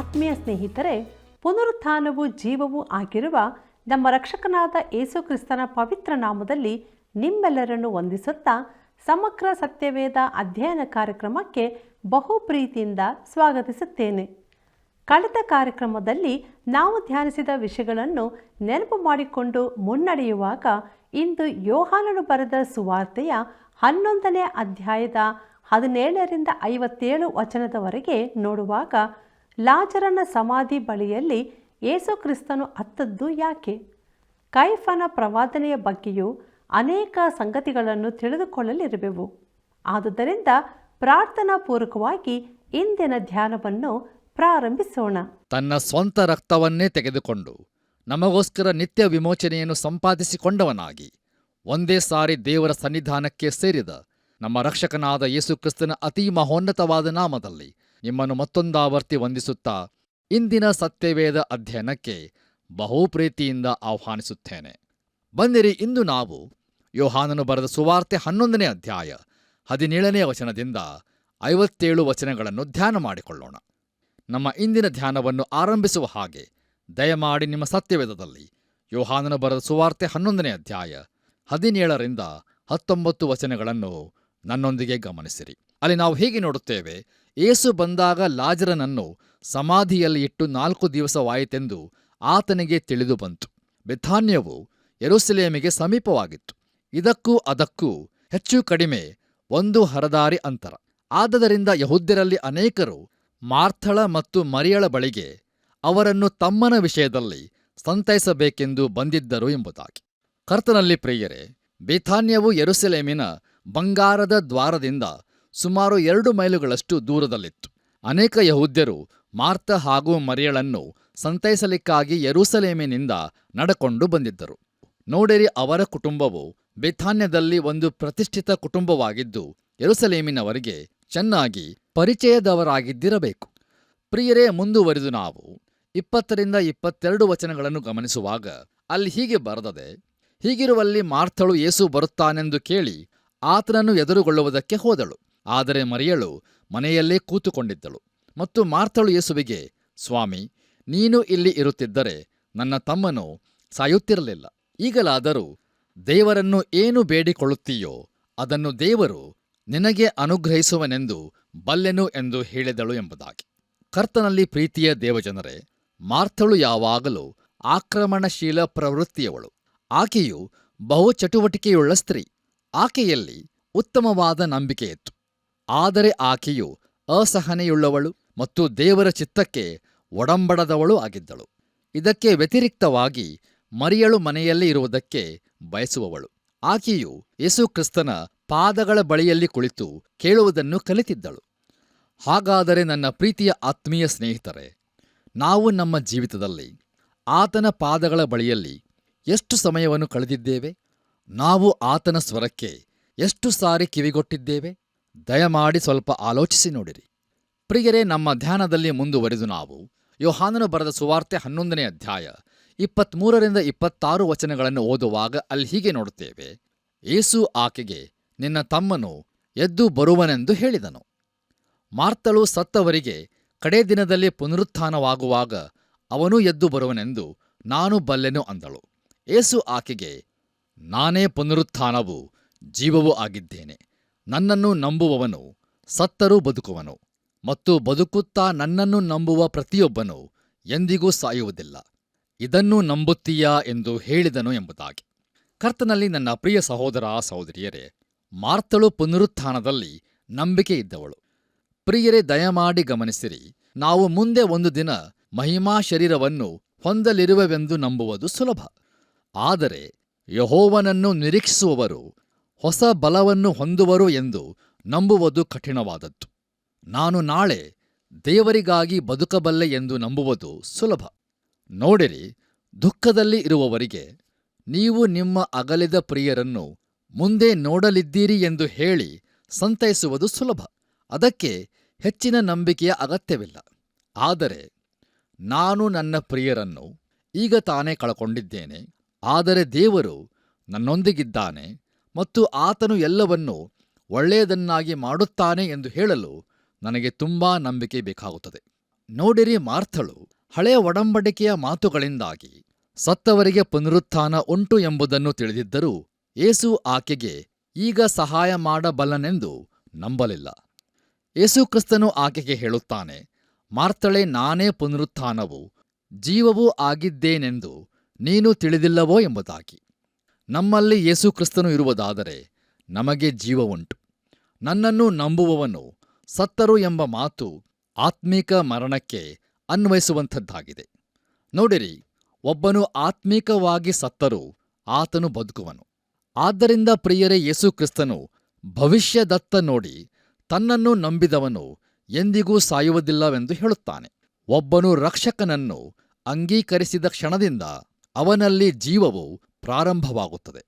ಆತ್ಮೀಯ ಸ್ನೇಹಿತರೆ, ಪುನರುತ್ಥಾನವು ಜೀವವೂ ಆಗಿರುವ ನಮ್ಮ ರಕ್ಷಕನಾದ ಯೇಸು ಕ್ರಿಸ್ತನ ಪವಿತ್ರ ನಾಮದಲ್ಲಿ ನಿಮ್ಮೆಲ್ಲರನ್ನು ವಂದಿಸುತ್ತಾ ಸಮಗ್ರ ಸತ್ಯವೇದ ಅಧ್ಯಯನ ಕಾರ್ಯಕ್ರಮಕ್ಕೆ ಬಹು ಪ್ರೀತಿಯಿಂದ ಸ್ವಾಗತಿಸುತ್ತೇನೆ. ಕಳೆದ ಕಾರ್ಯಕ್ರಮದಲ್ಲಿ ನಾವು ಧ್ಯಾನಿಸಿದ ವಿಷಯಗಳನ್ನು ನೆನಪು ಮಾಡಿಕೊಂಡು ಮುನ್ನಡೆಯುವಾಗ ಇಂದು ಯೋಹಾನನು ಬರೆದ ಸುವಾರ್ತೆಯ 11ನೇ ಅಧ್ಯಾಯದ 17ರಿಂದ 57 ವಚನದವರೆಗೆ ನೋಡುವಾಗ, ಲಾಜರನ ಸಮಾಧಿ ಬಳಿಯಲ್ಲಿ ಯೇಸು ಕ್ರಿಸ್ತನು ಅತ್ತದ್ದು ಯಾಕೆ? ಕೈಫನ ಪ್ರವಾದನೆಯ ಬಗ್ಗೆಯೂ ಅನೇಕ ಸಂಗತಿಗಳನ್ನು ತಿಳಿದುಕೊಳ್ಳಲಿರುವೆವು. ಆದುದರಿಂದ ಪ್ರಾರ್ಥನಾ ಪೂರ್ವಕವಾಗಿ ಇಂದಿನ ಧ್ಯಾನವನ್ನು ಪ್ರಾರಂಭಿಸೋಣ. ತನ್ನ ಸ್ವಂತ ರಕ್ತವನ್ನೇ ತೆಗೆದುಕೊಂಡು ನಮಗೋಸ್ಕರ ನಿತ್ಯ ವಿಮೋಚನೆಯನ್ನು ಸಂಪಾದಿಸಿಕೊಂಡವನಾಗಿ ಒಂದೇ ಸಾರಿ ದೇವರ ಸನ್ನಿಧಾನಕ್ಕೆ ಸೇರಿದ ನಮ್ಮ ರಕ್ಷಕನಾದ ಯೇಸು ಕ್ರಿಸ್ತನ ಅತೀ ಮಹೋನ್ನತವಾದ ನಾಮದಲ್ಲಿ ನಿಮ್ಮನ್ನು ಮತ್ತೊಂದಾವರ್ತಿ ವಂದಿಸುತ್ತಾ ಇಂದಿನ ಸತ್ಯವೇದ ಅಧ್ಯಯನಕ್ಕೆ ಬಹು ಪ್ರೀತಿಯಿಂದ ಆಹ್ವಾನಿಸುತ್ತೇನೆ. ಬನ್ನಿರಿ, ಇಂದು ನಾವು ಯೋಹಾನನು ಬರೆದ ಸುವಾರ್ತೆ 11ನೇ ಅಧ್ಯಾಯ 17ನೇ ವಚನದಿಂದ 57 ವಚನಗಳನ್ನು ಧ್ಯಾನ ಮಾಡಿಕೊಳ್ಳೋಣ. ನಮ್ಮ ಇಂದಿನ ಧ್ಯಾನವನ್ನು ಆರಂಭಿಸುವ ಹಾಗೆ ದಯಮಾಡಿ ನಿಮ್ಮ ಸತ್ಯವೇದದಲ್ಲಿ ಯೋಹಾನನು ಬರೆದ ಸುವಾರ್ತೆ 11ನೇ ಅಧ್ಯಾಯ 17ರಿಂದ 19 ವಚನಗಳನ್ನು ನನ್ನೊಂದಿಗೆ ಗಮನಿಸಿರಿ. ಅಲ್ಲಿ ನಾವು ಹೀಗೆ ನೋಡುತ್ತೇವೆ: ಯೇಸು ಬಂದಾಗ ಲಾಜರನನ್ನು ಸಮಾಧಿಯಲ್ಲಿ ಇಟ್ಟು 4 ದಿವಸವಾಯಿತೆಂದು ಆತನಿಗೆ ತಿಳಿದು ಬಂತು. ಬೆಥಾನ್ಯವು ಯೆರೂಸಲೇಮಿಗೆ ಸಮೀಪವಾಗಿತ್ತು. ಇದಕ್ಕೂ ಅದಕ್ಕೂ ಹೆಚ್ಚು ಕಡಿಮೆ 1 ಹರದಾರಿ ಅಂತರ. ಆದದರಿಂದ ಯೆಹೂದ್ಯರಲ್ಲಿ ಅನೇಕರು ಮಾರ್ಥಳ ಮತ್ತು ಮರಿಯಳ ಬಳಿಗೆ ಅವರನ್ನು ತಮ್ಮನ ವಿಷಯದಲ್ಲಿ ಸಂತೈಸಬೇಕೆಂದು ಬಂದಿದ್ದರು ಎಂಬುದಾಗಿ. ಕರ್ತನಲ್ಲಿ ಪ್ರಿಯರೇ, ಬೇಥಾನ್ಯವು ಯೆರೂಸಲೇಮಿನ ಬಂಗಾರದ ದ್ವಾರದಿಂದ ಸುಮಾರು 2 ಮೈಲುಗಳಷ್ಟು ದೂರದಲ್ಲಿತ್ತು. ಅನೇಕ ಯೆಹೂದ್ಯರು ಮಾರ್ಥ ಹಾಗೂ ಮರಿಯಳನ್ನು ಸಂತೈಸಲಿಕ್ಕಾಗಿ ಯೆರೂಸಲೇಮಿನಿಂದ ನಡಕೊಂಡು ಬಂದಿದ್ದರು. ನೋಡಿರಿ, ಅವರ ಕುಟುಂಬವು ಬೇಥಾನ್ಯದಲ್ಲಿ ಒಂದು ಪ್ರತಿಷ್ಠಿತ ಕುಟುಂಬವಾಗಿದ್ದು ಯೆರೂಸಲೇಮಿನವರಿಗೆ ಚೆನ್ನಾಗಿ ಪರಿಚಯದವರಾಗಿದ್ದಿರಬೇಕು. ಪ್ರಿಯರೇ, ಮುಂದುವರಿದು ನಾವು 20ರಿಂದ 22 ವಚನಗಳನ್ನು ಗಮನಿಸುವಾಗ ಅಲ್ಲಿ ಹೀಗೆ ಬರೆದದೆ: ಹೀಗಿರುವಲ್ಲಿ ಮಾರ್ಥಳು ಯೇಸು ಬರುತ್ತಾನೆಂದು ಕೇಳಿ ಆತನನ್ನು ಎದುರುಗೊಳ್ಳುವುದಕ್ಕೆ ಹೋದಳು. ಆದರೆ ಮರಿಯಳು ಮನೆಯಲ್ಲೇ ಕೂತುಕೊಂಡಿದ್ದಳು. ಮತ್ತು ಮಾರ್ಥಳು ಯೇಸುವಿಗೆ, ಸ್ವಾಮಿ, ನೀನು ಇಲ್ಲಿ ಇರುತ್ತಿದ್ದರೆ ನನ್ನ ತಮ್ಮನು ಸಾಯುತ್ತಿರಲಿಲ್ಲ. ಈಗಲಾದರೂ ದೇವರನ್ನು ಏನು ಬೇಡಿಕೊಳ್ಳುತ್ತೀಯೋ ಅದನ್ನು ದೇವರು ನಿನಗೆ ಅನುಗ್ರಹಿಸುವನೆಂದು ಬಲ್ಲೆನು ಎಂದು ಹೇಳಿದಳು ಎಂಬುದಾಗಿ. ಕರ್ತನಲ್ಲಿ ಪ್ರೀತಿಯ ದೇವಜನರೇ, ಮಾರ್ಥಳು ಯಾವಾಗಲೂ ಆಕ್ರಮಣಶೀಲ ಪ್ರವೃತ್ತಿಯವಳು. ಆಕೆಯು ಬಹು ಚಟುವಟಿಕೆಯುಳ್ಳ ಸ್ತ್ರೀ. ಆಕೆಯಲ್ಲಿ ಉತ್ತಮವಾದ ನಂಬಿಕೆಯಿತ್ತು. ಆದರೆ ಆಕೆಯು ಅಸಹನೆಯುಳ್ಳವಳು ಮತ್ತು ದೇವರ ಚಿತ್ತಕ್ಕೆ ಒಡಂಬಡದವಳು ಆಗಿದ್ದಳು. ಇದಕ್ಕೆ ವ್ಯತಿರಿಕ್ತವಾಗಿ ಮರಿಯಳು ಮನೆಯಲ್ಲಿ ಇರುವುದಕ್ಕೆ ಬಯಸುವವಳು. ಆಕೆಯು ಯೇಸು ಕ್ರಿಸ್ತನ ಪಾದಗಳ ಬಳಿಯಲ್ಲಿ ಕುಳಿತು ಕೇಳುವುದನ್ನು ಕಲಿತಿದ್ದಳು. ಹಾಗಾದರೆ ನನ್ನ ಪ್ರೀತಿಯ ಆತ್ಮೀಯ ಸ್ನೇಹಿತರೆ, ನಾವು ನಮ್ಮ ಜೀವಿತದಲ್ಲಿ ಆತನ ಪಾದಗಳ ಬಳಿಯಲ್ಲಿ ಎಷ್ಟು ಸಮಯವನ್ನು ಕಳೆದಿದ್ದೇವೆ? ನಾವು ಆತನ ಸ್ವರಕ್ಕೆ ಎಷ್ಟು ಸಾರಿ ಕಿವಿಗೊಟ್ಟಿದ್ದೇವೆ? ದಯಮಾಡಿ ಸ್ವಲ್ಪ ಆಲೋಚಿಸಿ ನೋಡಿರಿ. ಪ್ರಿಯರೇ, ನಮ್ಮ ಧ್ಯಾನದಲ್ಲಿ ಮುಂದುವರಿದು ನಾವು ಯೋಹಾನನು ಬರೆದ ಸುವಾರ್ತೆ 11ನೇ ಅಧ್ಯಾಯ 23ರಿಂದ 26 ವಚನಗಳನ್ನು ಓದುವಾಗ ಅಲ್ಲಿ ಹೀಗೆ ನೋಡುತ್ತೇವೆ: ಯೇಸು ಆಕೆಗೆ, ನಿನ್ನ ತಮ್ಮನು ಎದ್ದು ಬರುವನೆಂದು ಹೇಳಿದನು. ಮಾರ್ಥಳು ಸತ್ತವರಿಗೆ ಕಡೇ ದಿನದಲ್ಲಿ ಪುನರುತ್ಥಾನವಾಗುವಾಗ ಅವನೂ ಎದ್ದು ಬರುವನೆಂದು ನಾನು ಬಲ್ಲೆನು ಅಂದಳು. ಯೇಸು ಆಕೆಗೆ, ನಾನೇ ಪುನರುತ್ಥಾನವೂ ಜೀವವೂ ಆಗಿದ್ದೇನೆ. ನನ್ನನ್ನು ನಂಬುವವನು ಸತ್ತರೂ ಬದುಕುವನು, ಮತ್ತು ಬದುಕುತ್ತಾ ನನ್ನನ್ನು ನಂಬುವ ಪ್ರತಿಯೊಬ್ಬನು ಎಂದಿಗೂ ಸಾಯುವುದಿಲ್ಲ. ಇದನ್ನೂ ನಂಬುತ್ತೀಯಾ ಎಂದು ಹೇಳಿದನು ಎಂಬುದಾಗಿ. ಕರ್ತನಲ್ಲಿ ನನ್ನ ಪ್ರಿಯ ಸಹೋದರ ಸಹೋದರಿಯರೇ, ಮಾರ್ಥಳು ಪುನರುತ್ಥಾನದಲ್ಲಿ ನಂಬಿಕೆ ಇದ್ದವಳು. ಪ್ರಿಯರೇ, ದಯಮಾಡಿ ಗಮನಿಸಿರಿ. ನಾವು ಮುಂದೆ ಒಂದು ದಿನ ಮಹಿಮಾ ಶರೀರವನ್ನು ಹೊಂದಲಿರುವೆವೆಂದು ನಂಬುವುದು ಸುಲಭ. ಆದರೆ ಯೆಹೋವನನ್ನು ನಿರೀಕ್ಷಿಸುವವರು ಹೊಸ ಬಲವನ್ನು ಹೊಂದುವರು ಎಂದು ನಂಬುವುದು ಕಠಿಣವಾದದ್ದು. ನಾನು ನಾಳೆ ದೇವರಿಗಾಗಿ ಬದುಕಬಲ್ಲೆ ಎಂದು ನಂಬುವುದು ಸುಲಭ. ನೋಡಿರಿ, ದುಃಖದಲ್ಲಿ ಇರುವವರಿಗೆ ನೀವು ನಿಮ್ಮ ಅಗಲಿದ ಪ್ರಿಯರನ್ನು ಮುಂದೆ ನೋಡಲಿದ್ದೀರಿ ಎಂದು ಹೇಳಿ ಸಂತೈಸುವುದು ಸುಲಭ. ಅದಕ್ಕೆ ಹೆಚ್ಚಿನ ನಂಬಿಕೆಯ ಅಗತ್ಯವಿಲ್ಲ. ಆದರೆ ನಾನು ನನ್ನ ಪ್ರಿಯರನ್ನು ಈಗ ತಾನೇ ಕಳಕೊಂಡಿದ್ದೇನೆ, ಆದರೆ ದೇವರು ನನ್ನೊಂದಿಗಿದ್ದಾನೆ ಮತ್ತು ಆತನು ಎಲ್ಲವನ್ನೂ ಒಳ್ಳೆಯದನ್ನಾಗಿ ಮಾಡುತ್ತಾನೆ ಎಂದು ಹೇಳಲು ನನಗೆ ತುಂಬಾ ನಂಬಿಕೆ ಬೇಕಾಗುತ್ತದೆ. ನೋಡಿರಿ, ಮಾರ್ಥಳು ಹಳೆಯ ಒಡಂಬಡಿಕೆಯ ಮಾತುಗಳಿಂದಾಗಿ ಸತ್ತವರಿಗೆ ಪುನರುತ್ಥಾನ ಉಂಟು ಎಂಬುದನ್ನು ತಿಳಿದಿದ್ದರೂ ಯೇಸು ಆಕೆಗೆ ಈಗ ಸಹಾಯ ಮಾಡಬಲ್ಲನೆಂದು ನಂಬಲಿಲ್ಲ. ಯೇಸುಕ್ರಿಸ್ತನು ಆಕೆಗೆ ಹೇಳುತ್ತಾನೆ, ಮಾರ್ಥಳೆ, ನಾನೇ ಪುನರುತ್ಥಾನವೂ ಜೀವವೂ ಆಗಿದ್ದೇನೆಂದು ನೀನು ತಿಳಿದಿಲ್ಲವೋ ಎಂಬುದಾಗಿ. ನಮ್ಮಲ್ಲಿ ಯೇಸುಕ್ರಿಸ್ತನು ಇರುವುದಾದರೆ ನಮಗೆ ಜೀವವುಂಟು. ನನ್ನನ್ನು ನಂಬುವವನು ಸತ್ತರು ಎಂಬ ಮಾತು ಆತ್ಮೀಕ ಮರಣಕ್ಕೆ ಅನ್ವಯಿಸುವಂಥದ್ದಾಗಿದೆ. ನೋಡಿರಿ, ಒಬ್ಬನು ಆತ್ಮೀಕವಾಗಿ ಸತ್ತರೂ ಆತನು ಬದುಕುವನು. ಆದ್ದರಿಂದ ಪ್ರಿಯರೇ, ಯೇಸುಕ್ರಿಸ್ತನು ಭವಿಷ್ಯದತ್ತ ನೋಡಿ ತನ್ನನ್ನು ನಂಬಿದವನು ಎಂದಿಗೂ ಸಾಯುವುದಿಲ್ಲವೆಂದು ಹೇಳುತ್ತಾನೆ. ಒಬ್ಬನು ರಕ್ಷಕನನ್ನು ಅಂಗೀಕರಿಸಿದ ಕ್ಷಣದಿಂದ ಅವನಲ್ಲಿ ಜೀವವು ಪ್ರಾರಂಭವಾಗುತ್ತದೆ.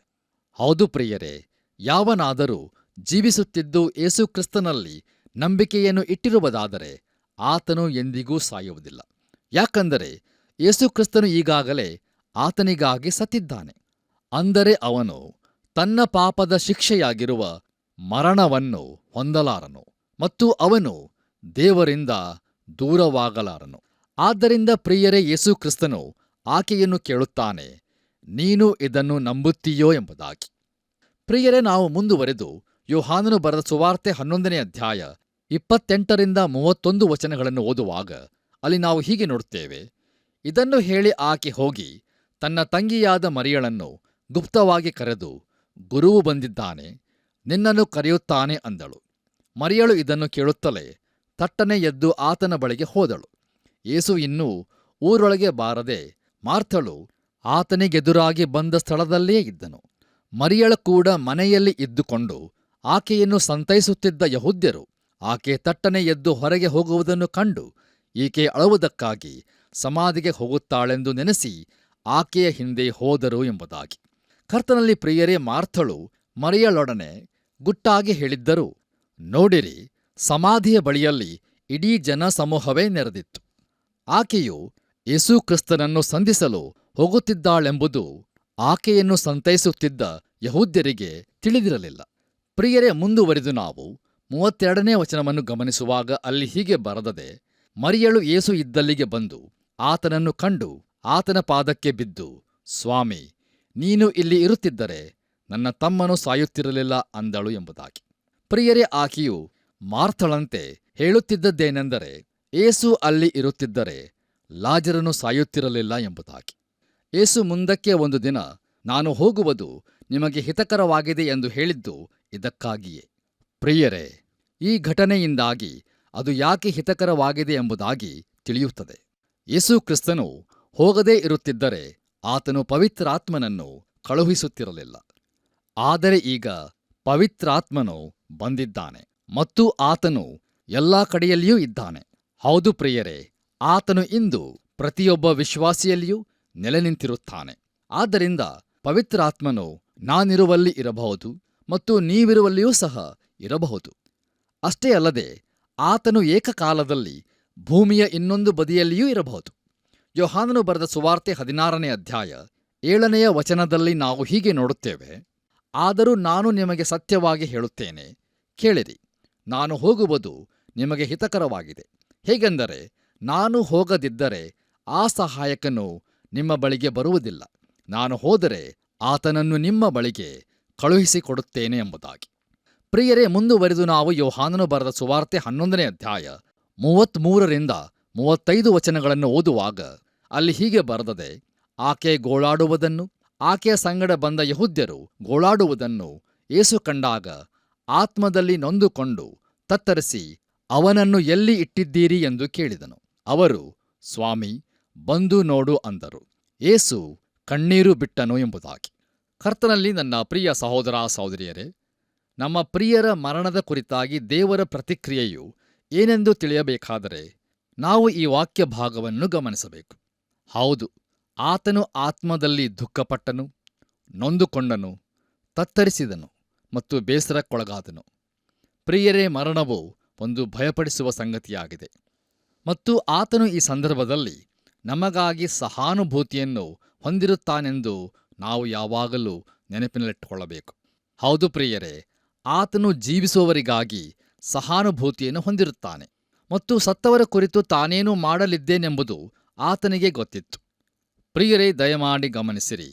ಹೌದು ಪ್ರಿಯರೇ, ಯಾವನಾದರೂ ಜೀವಿಸುತ್ತಿದ್ದು ಯೇಸುಕ್ರಿಸ್ತನಲ್ಲಿ ನಂಬಿಕೆಯನ್ನು ಇಟ್ಟಿರುವುದಾದರೆ ಆತನು ಎಂದಿಗೂ ಸಾಯುವುದಿಲ್ಲ. ಯಾಕಂದರೆ ಯೇಸುಕ್ರಿಸ್ತನು ಈಗಾಗಲೇ ಆತನಿಗಾಗಿ ಸತ್ತಿದ್ದಾನೆ. ಅಂದರೆ ಅವನು ತನ್ನ ಪಾಪದ ಶಿಕ್ಷೆಯಾಗಿರುವ ಮರಣವನ್ನು ಹೊಂದಲಾರನು ಮತ್ತು ಅವನು ದೇವರಿಂದ ದೂರವಾಗಲಾರನು. ಆದ್ದರಿಂದ ಪ್ರಿಯರೇ, ಯೇಸುಕ್ರಿಸ್ತನು ಆಕೆಯನ್ನು ಕೇಳುತ್ತಾನೆ, ನೀನು ಇದನ್ನು ನಂಬುತ್ತೀಯೋ ಎಂಬುದಾಗಿ. ಪ್ರಿಯರೇ, ನಾವು ಮುಂದುವರೆದು ಯೋಹಾನನು ಬರೆದ ಸುವಾರ್ತೆ 11ನೇ ಅಧ್ಯಾಯ 28-31 ವಚನಗಳನ್ನು ಓದುವಾಗ ಅಲ್ಲಿ ನಾವು ಹೀಗೆ ನೋಡುತ್ತೇವೆ. ಇದನ್ನು ಹೇಳಿ ಆಕೆ ಹೋಗಿ ತನ್ನ ತಂಗಿಯಾದ ಮರಿಯಳನ್ನು ಗುಪ್ತವಾಗಿ ಕರೆದು, ಗುರುವು ಬಂದಿದ್ದಾನೆ, ನಿನ್ನನ್ನು ಕರೆಯುತ್ತಾನೆ ಅಂದಳು. ಮರಿಯಳು ಇದನ್ನು ಕೇಳುತ್ತಲೇ ತಟ್ಟನೆ ಎದ್ದು ಆತನ ಬಳಿಗೆ ಹೋದಳು. ಯೇಸು ಇನ್ನೂ ಊರೊಳಗೆ ಬಾರದೆ ಮಾರ್ಥಳು ಆತನಿಗೆದುರಾಗಿ ಬಂದ ಸ್ಥಳದಲ್ಲಿಯೇ ಇದ್ದನು. ಮರಿಯಳ ಕೂಡ ಮನೆಯಲ್ಲಿ ಇದ್ದುಕೊಂಡು ಆಕೆಯನ್ನು ಸಂತೈಸುತ್ತಿದ್ದ ಯಹೂದ್ಯರು ಆಕೆ ತಟ್ಟನೆ ಎದ್ದು ಹೊರಗೆ ಹೋಗುವುದನ್ನು ಕಂಡು ಈಕೆ ಅಳುವುದಕ್ಕಾಗಿ ಸಮಾಧಿಗೆ ಹೋಗುತ್ತಾಳೆಂದು ನೆನೆಸಿ ಆಕೆಯ ಹಿಂದೆ ಹೋದರು ಎಂಬುದಾಗಿ. ಕರ್ತನಲ್ಲಿ ಪ್ರಿಯರೇ, ಮಾರ್ಥಳು ಮರಿಯಳೊಡನೆ ಗುಟ್ಟಾಗಿ ಹೇಳಿದ್ದರು. ನೋಡಿರಿ, ಸಮಾಧಿಯ ಬಳಿಯಲ್ಲಿ ಇಡೀ ಜನಸಮೂಹವೇ ನೆರೆದಿತ್ತು. ಆಕೆಯು ಯೇಸುಕ್ರಿಸ್ತನನ್ನು ಸಂಧಿಸಲು ಹೋಗುತ್ತಿದ್ದಾಳೆಂಬುದು ಆಕೆಯನ್ನು ಸಂತೈಸುತ್ತಿದ್ದ ಯಹೂದ್ಯರಿಗೆ ತಿಳಿದಿರಲಿಲ್ಲ. ಪ್ರಿಯರೇ, ಮುಂದುವರಿದು ನಾವು 32ನೇ ವಚನವನ್ನು ಗಮನಿಸುವಾಗ ಅಲ್ಲಿ ಹೀಗೆ ಬರೆದದೆ, ಮರಿಯಳು ಯೇಸು ಇದ್ದಲ್ಲಿಗೆ ಬಂದು ಆತನನ್ನು ಕಂಡು ಆತನ ಪಾದಕ್ಕೆ ಬಿದ್ದು, ಸ್ವಾಮಿ, ನೀನು ಇಲ್ಲಿ ಇರುತ್ತಿದ್ದರೆ ನನ್ನ ತಮ್ಮನು ಸಾಯುತ್ತಿರಲಿಲ್ಲ ಅಂದಳು ಎಂಬುದಾಗಿ. ಪ್ರಿಯರೇ, ಆಕೆಯು ಮಾರ್ಥಳಂತೆ ಹೇಳುತ್ತಿದ್ದದ್ದೇನೆಂದರೆ, ಯೇಸು ಅಲ್ಲಿ ಇರುತ್ತಿದ್ದರೆ ಲಾಜರನು ಸಾಯುತ್ತಿರಲಿಲ್ಲ ಎಂಬುದಾಗಿ. ಯೇಸು ಮುಂದಕ್ಕೆ ಒಂದು ದಿನ ನಾನು ಹೋಗುವುದು ನಿಮಗೆ ಹಿತಕರವಾಗಿದೆ ಎಂದು ಹೇಳಿದ್ದು ಇದಕ್ಕಾಗಿಯೇ. ಪ್ರಿಯರೇ, ಈ ಘಟನೆಯಿಂದಾಗಿ ಅದು ಯಾಕೆ ಹಿತಕರವಾಗಿದೆ ಎಂಬುದಾಗಿ ತಿಳಿಯುತ್ತದೆ. ಯೇಸುಕ್ರಿಸ್ತನು ಹೋಗದೇ ಇರುತ್ತಿದ್ದರೆ ಆತನು ಪವಿತ್ರಾತ್ಮನನ್ನು ಕಳುಹಿಸುತ್ತಿರಲಿಲ್ಲ. ಆದರೆ ಈಗ ಪವಿತ್ರಾತ್ಮನು ಬಂದಿದ್ದಾನೆ ಮತ್ತು ಆತನು ಎಲ್ಲಾ ಕಡೆಯಲ್ಲಿಯೂ ಇದ್ದಾನೆ. ಹೌದು ಪ್ರಿಯರೇ, ಆತನು ಇಂದು ಪ್ರತಿಯೊಬ್ಬ ವಿಶ್ವಾಸಿಯಲ್ಲಿಯೂ ನೆಲೆ ನಿಂತಿರುತ್ತಾನೆ. ಆದ್ದರಿಂದ ಪವಿತ್ರಾತ್ಮನು ನಾನಿರುವಲ್ಲಿ ಇರಬಹುದು ಮತ್ತು ನೀವಿರುವಲ್ಲಿಯೂ ಸಹ ಇರಬಹುದು. ಅಷ್ಟೇ ಅಲ್ಲದೆ ಆತನು ಏಕಕಾಲದಲ್ಲಿ ಭೂಮಿಯ ಇನ್ನೊಂದು ಬದಿಯಲ್ಲಿಯೂ ಇರಬಹುದು. ಯೋಹಾನನು ಬರೆದ ಸುವಾರ್ತೆ 16ನೇ ಅಧ್ಯಾಯ 7ನೇ ವಚನದಲ್ಲಿ ನಾವು ಹೀಗೆ ನೋಡುತ್ತೇವೆ, ಆದರೂ ನಾನು ನಿಮಗೆ ಸತ್ಯವಾಗಿ ಹೇಳುತ್ತೇನೆ, ಕೇಳಿರಿ, ನಾನು ಹೋಗುವುದು ನಿಮಗೆ ಹಿತಕರವಾಗಿದೆ. ಹೇಗೆಂದರೆ ನಾನು ಹೋಗದಿದ್ದರೆ ಆ ಸಹಾಯಕನು ನಿಮ್ಮ ಬಳಿಗೆ ಬರುವುದಿಲ್ಲ. ನಾನು ಹೋದರೆ ಆತನನ್ನು ನಿಮ್ಮ ಬಳಿಗೆ ಕಳುಹಿಸಿಕೊಡುತ್ತೇನೆ ಎಂಬುದಾಗಿ. ಪ್ರಿಯರೇ, ಮುಂದುವರಿದು ನಾವು ಯೋಹಾನನು ಬರೆದ ಸುವಾರ್ತೆ 11ನೇ ಅಧ್ಯಾಯ 33-35 ವಚನಗಳನ್ನು ಓದುವಾಗ ಅಲ್ಲಿ ಹೀಗೆ ಬರೆದದೆ, ಆಕೆ ಗೋಳಾಡುವುದನ್ನು, ಆಕೆಯ ಸಂಗಡ ಬಂದ ಯಹೂದ್ಯರು ಗೋಳಾಡುವುದನ್ನು ಯೇಸು ಕಂಡಾಗ ಆತ್ಮದಲ್ಲಿ ನೊಂದುಕೊಂಡು ತತ್ತರಿಸಿ, ಅವನನ್ನು ಎಲ್ಲಿ ಇಟ್ಟಿದ್ದೀರಿ ಎಂದು ಕೇಳಿದನು. ಅವರು, ಸ್ವಾಮಿ, ಬಂದು ನೋಡು ಅಂದರು. ಯೇಸು ಕಣ್ಣೀರು ಬಿಟ್ಟನು ಎಂಬುದಾಗಿ. ಕರ್ತನಲ್ಲಿ ನನ್ನ ಪ್ರಿಯ ಸಹೋದರ ಸಹೋದರಿಯರೇ, ನಮ್ಮ ಪ್ರಿಯರ ಮರಣದ ಕುರಿತಾಗಿ ದೇವರ ಪ್ರತಿಕ್ರಿಯೆಯು ಏನೆಂದು ತಿಳಿಯಬೇಕಾದರೆ ನಾವು ಈ ವಾಕ್ಯ ಭಾಗವನ್ನು ಗಮನಿಸಬೇಕು. ಹೌದು, ಆತನು ಆತ್ಮದಲ್ಲಿ ದುಃಖಪಟ್ಟನು, ನೊಂದುಕೊಂಡನು, ತತ್ತರಿಸಿದನು ಮತ್ತು ಬೇಸರಕ್ಕೊಳಗಾದನು. ಪ್ರಿಯರೇ, ಮರಣವು ಒಂದು ಭಯಪಡಿಸುವ ಸಂಗತಿಯಾಗಿದೆ ಮತ್ತು ಆತನು ಈ ಸಂದರ್ಭದಲ್ಲಿ ನಮಗಾಗಿ ಸಹಾನುಭೂತಿಯನ್ನು ಹೊಂದಿರುತ್ತಾನೆಂದು ನಾವು ಯಾವಾಗಲೂ ನೆನಪಿನಲ್ಲಿಟ್ಟುಕೊಳ್ಳಬೇಕು. ಹೌದು ಪ್ರಿಯರೇ, ಆತನು ಜೀವಿಸುವವರಿಗಾಗಿ ಸಹಾನುಭೂತಿಯನ್ನು ಹೊಂದಿರುತ್ತಾನೆ ಮತ್ತು ಸತ್ತವರ ಕುರಿತು ತಾನೇನು ಮಾಡಲಿದ್ದೇನೆಂಬುದು ಆತನಿಗೆ ಗೊತ್ತಿತ್ತು. ಪ್ರಿಯರೇ, ದಯಮಾಡಿ ಗಮನಿಸಿರಿ,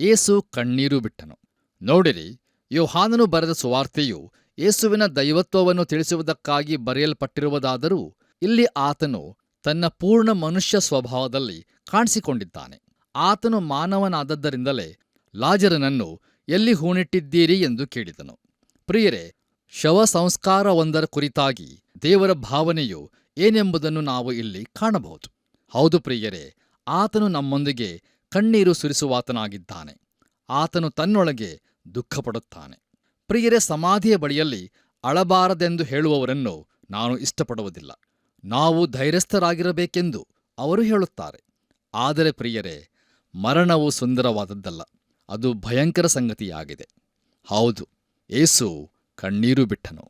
ಯೇಸು ಕಣ್ಣೀರು ಬಿಟ್ಟನು. ನೋಡಿರಿ, ಯೋಹಾನನು ಬರೆದ ಸುವಾರ್ತೆಯು ಯೇಸುವಿನ ದೈವತ್ವವನ್ನು ತಿಳಿಸುವುದಕ್ಕಾಗಿ ಬರೆಯಲ್ಪಟ್ಟಿರುವುದಾದರೂ ಇಲ್ಲಿ ಆತನು ತನ್ನ ಪೂರ್ಣ ಮನುಷ್ಯ ಸ್ವಭಾವದಲ್ಲಿ ಕಾಣಿಸಿಕೊಂಡಿದ್ದಾನೆ. ಆತನು ಮಾನವನಾದದ್ದರಿಂದಲೇ ಲಾಜರನನ್ನು ಎಲ್ಲಿ ಹೂಣಿಟ್ಟಿದ್ದೀರಿ ಎಂದು ಕೇಳಿದನು. ಪ್ರಿಯರೇ, ಶವ ಸಂಸ್ಕಾರವೊಂದರ ಕುರಿತಾಗಿ ದೇವರ ಭಾವನೆಯು ಏನೆಂಬುದನ್ನು ನಾವು ಇಲ್ಲಿ ಕಾಣಬಹುದು. ಹೌದು ಪ್ರಿಯರೇ, ಆತನು ನಮ್ಮೊಂದಿಗೆ ಕಣ್ಣೀರು ಸುರಿಸುವಾತನಾಗಿದ್ದಾನೆ. ಆತನು ತನ್ನೊಳಗೆ ದುಃಖಪಡುತ್ತಾನೆ. ಪ್ರಿಯರೇ, ಸಮಾಧಿಯ ಬಳಿಯಲ್ಲಿ ಅಳಬಾರದೆಂದು ಹೇಳುವವರನ್ನು ನಾನು ಇಷ್ಟಪಡುವುದಿಲ್ಲ. ನಾವು ಧೈರ್ಯಸ್ಥರಾಗಿರಬೇಕೆಂದು ಅವರು ಹೇಳುತ್ತಾರೆ. ಆದರೆ ಪ್ರಿಯರೇ, ಮರಣವು ಸುಂದರವಾದದ್ದಲ್ಲ, ಅದು ಭಯಂಕರ ಸಂಗತಿಯಾಗಿದೆ. ಹೌದು, ಯೇಸು ಕಣ್ಣೀರು ಬಿಟ್ಟನು.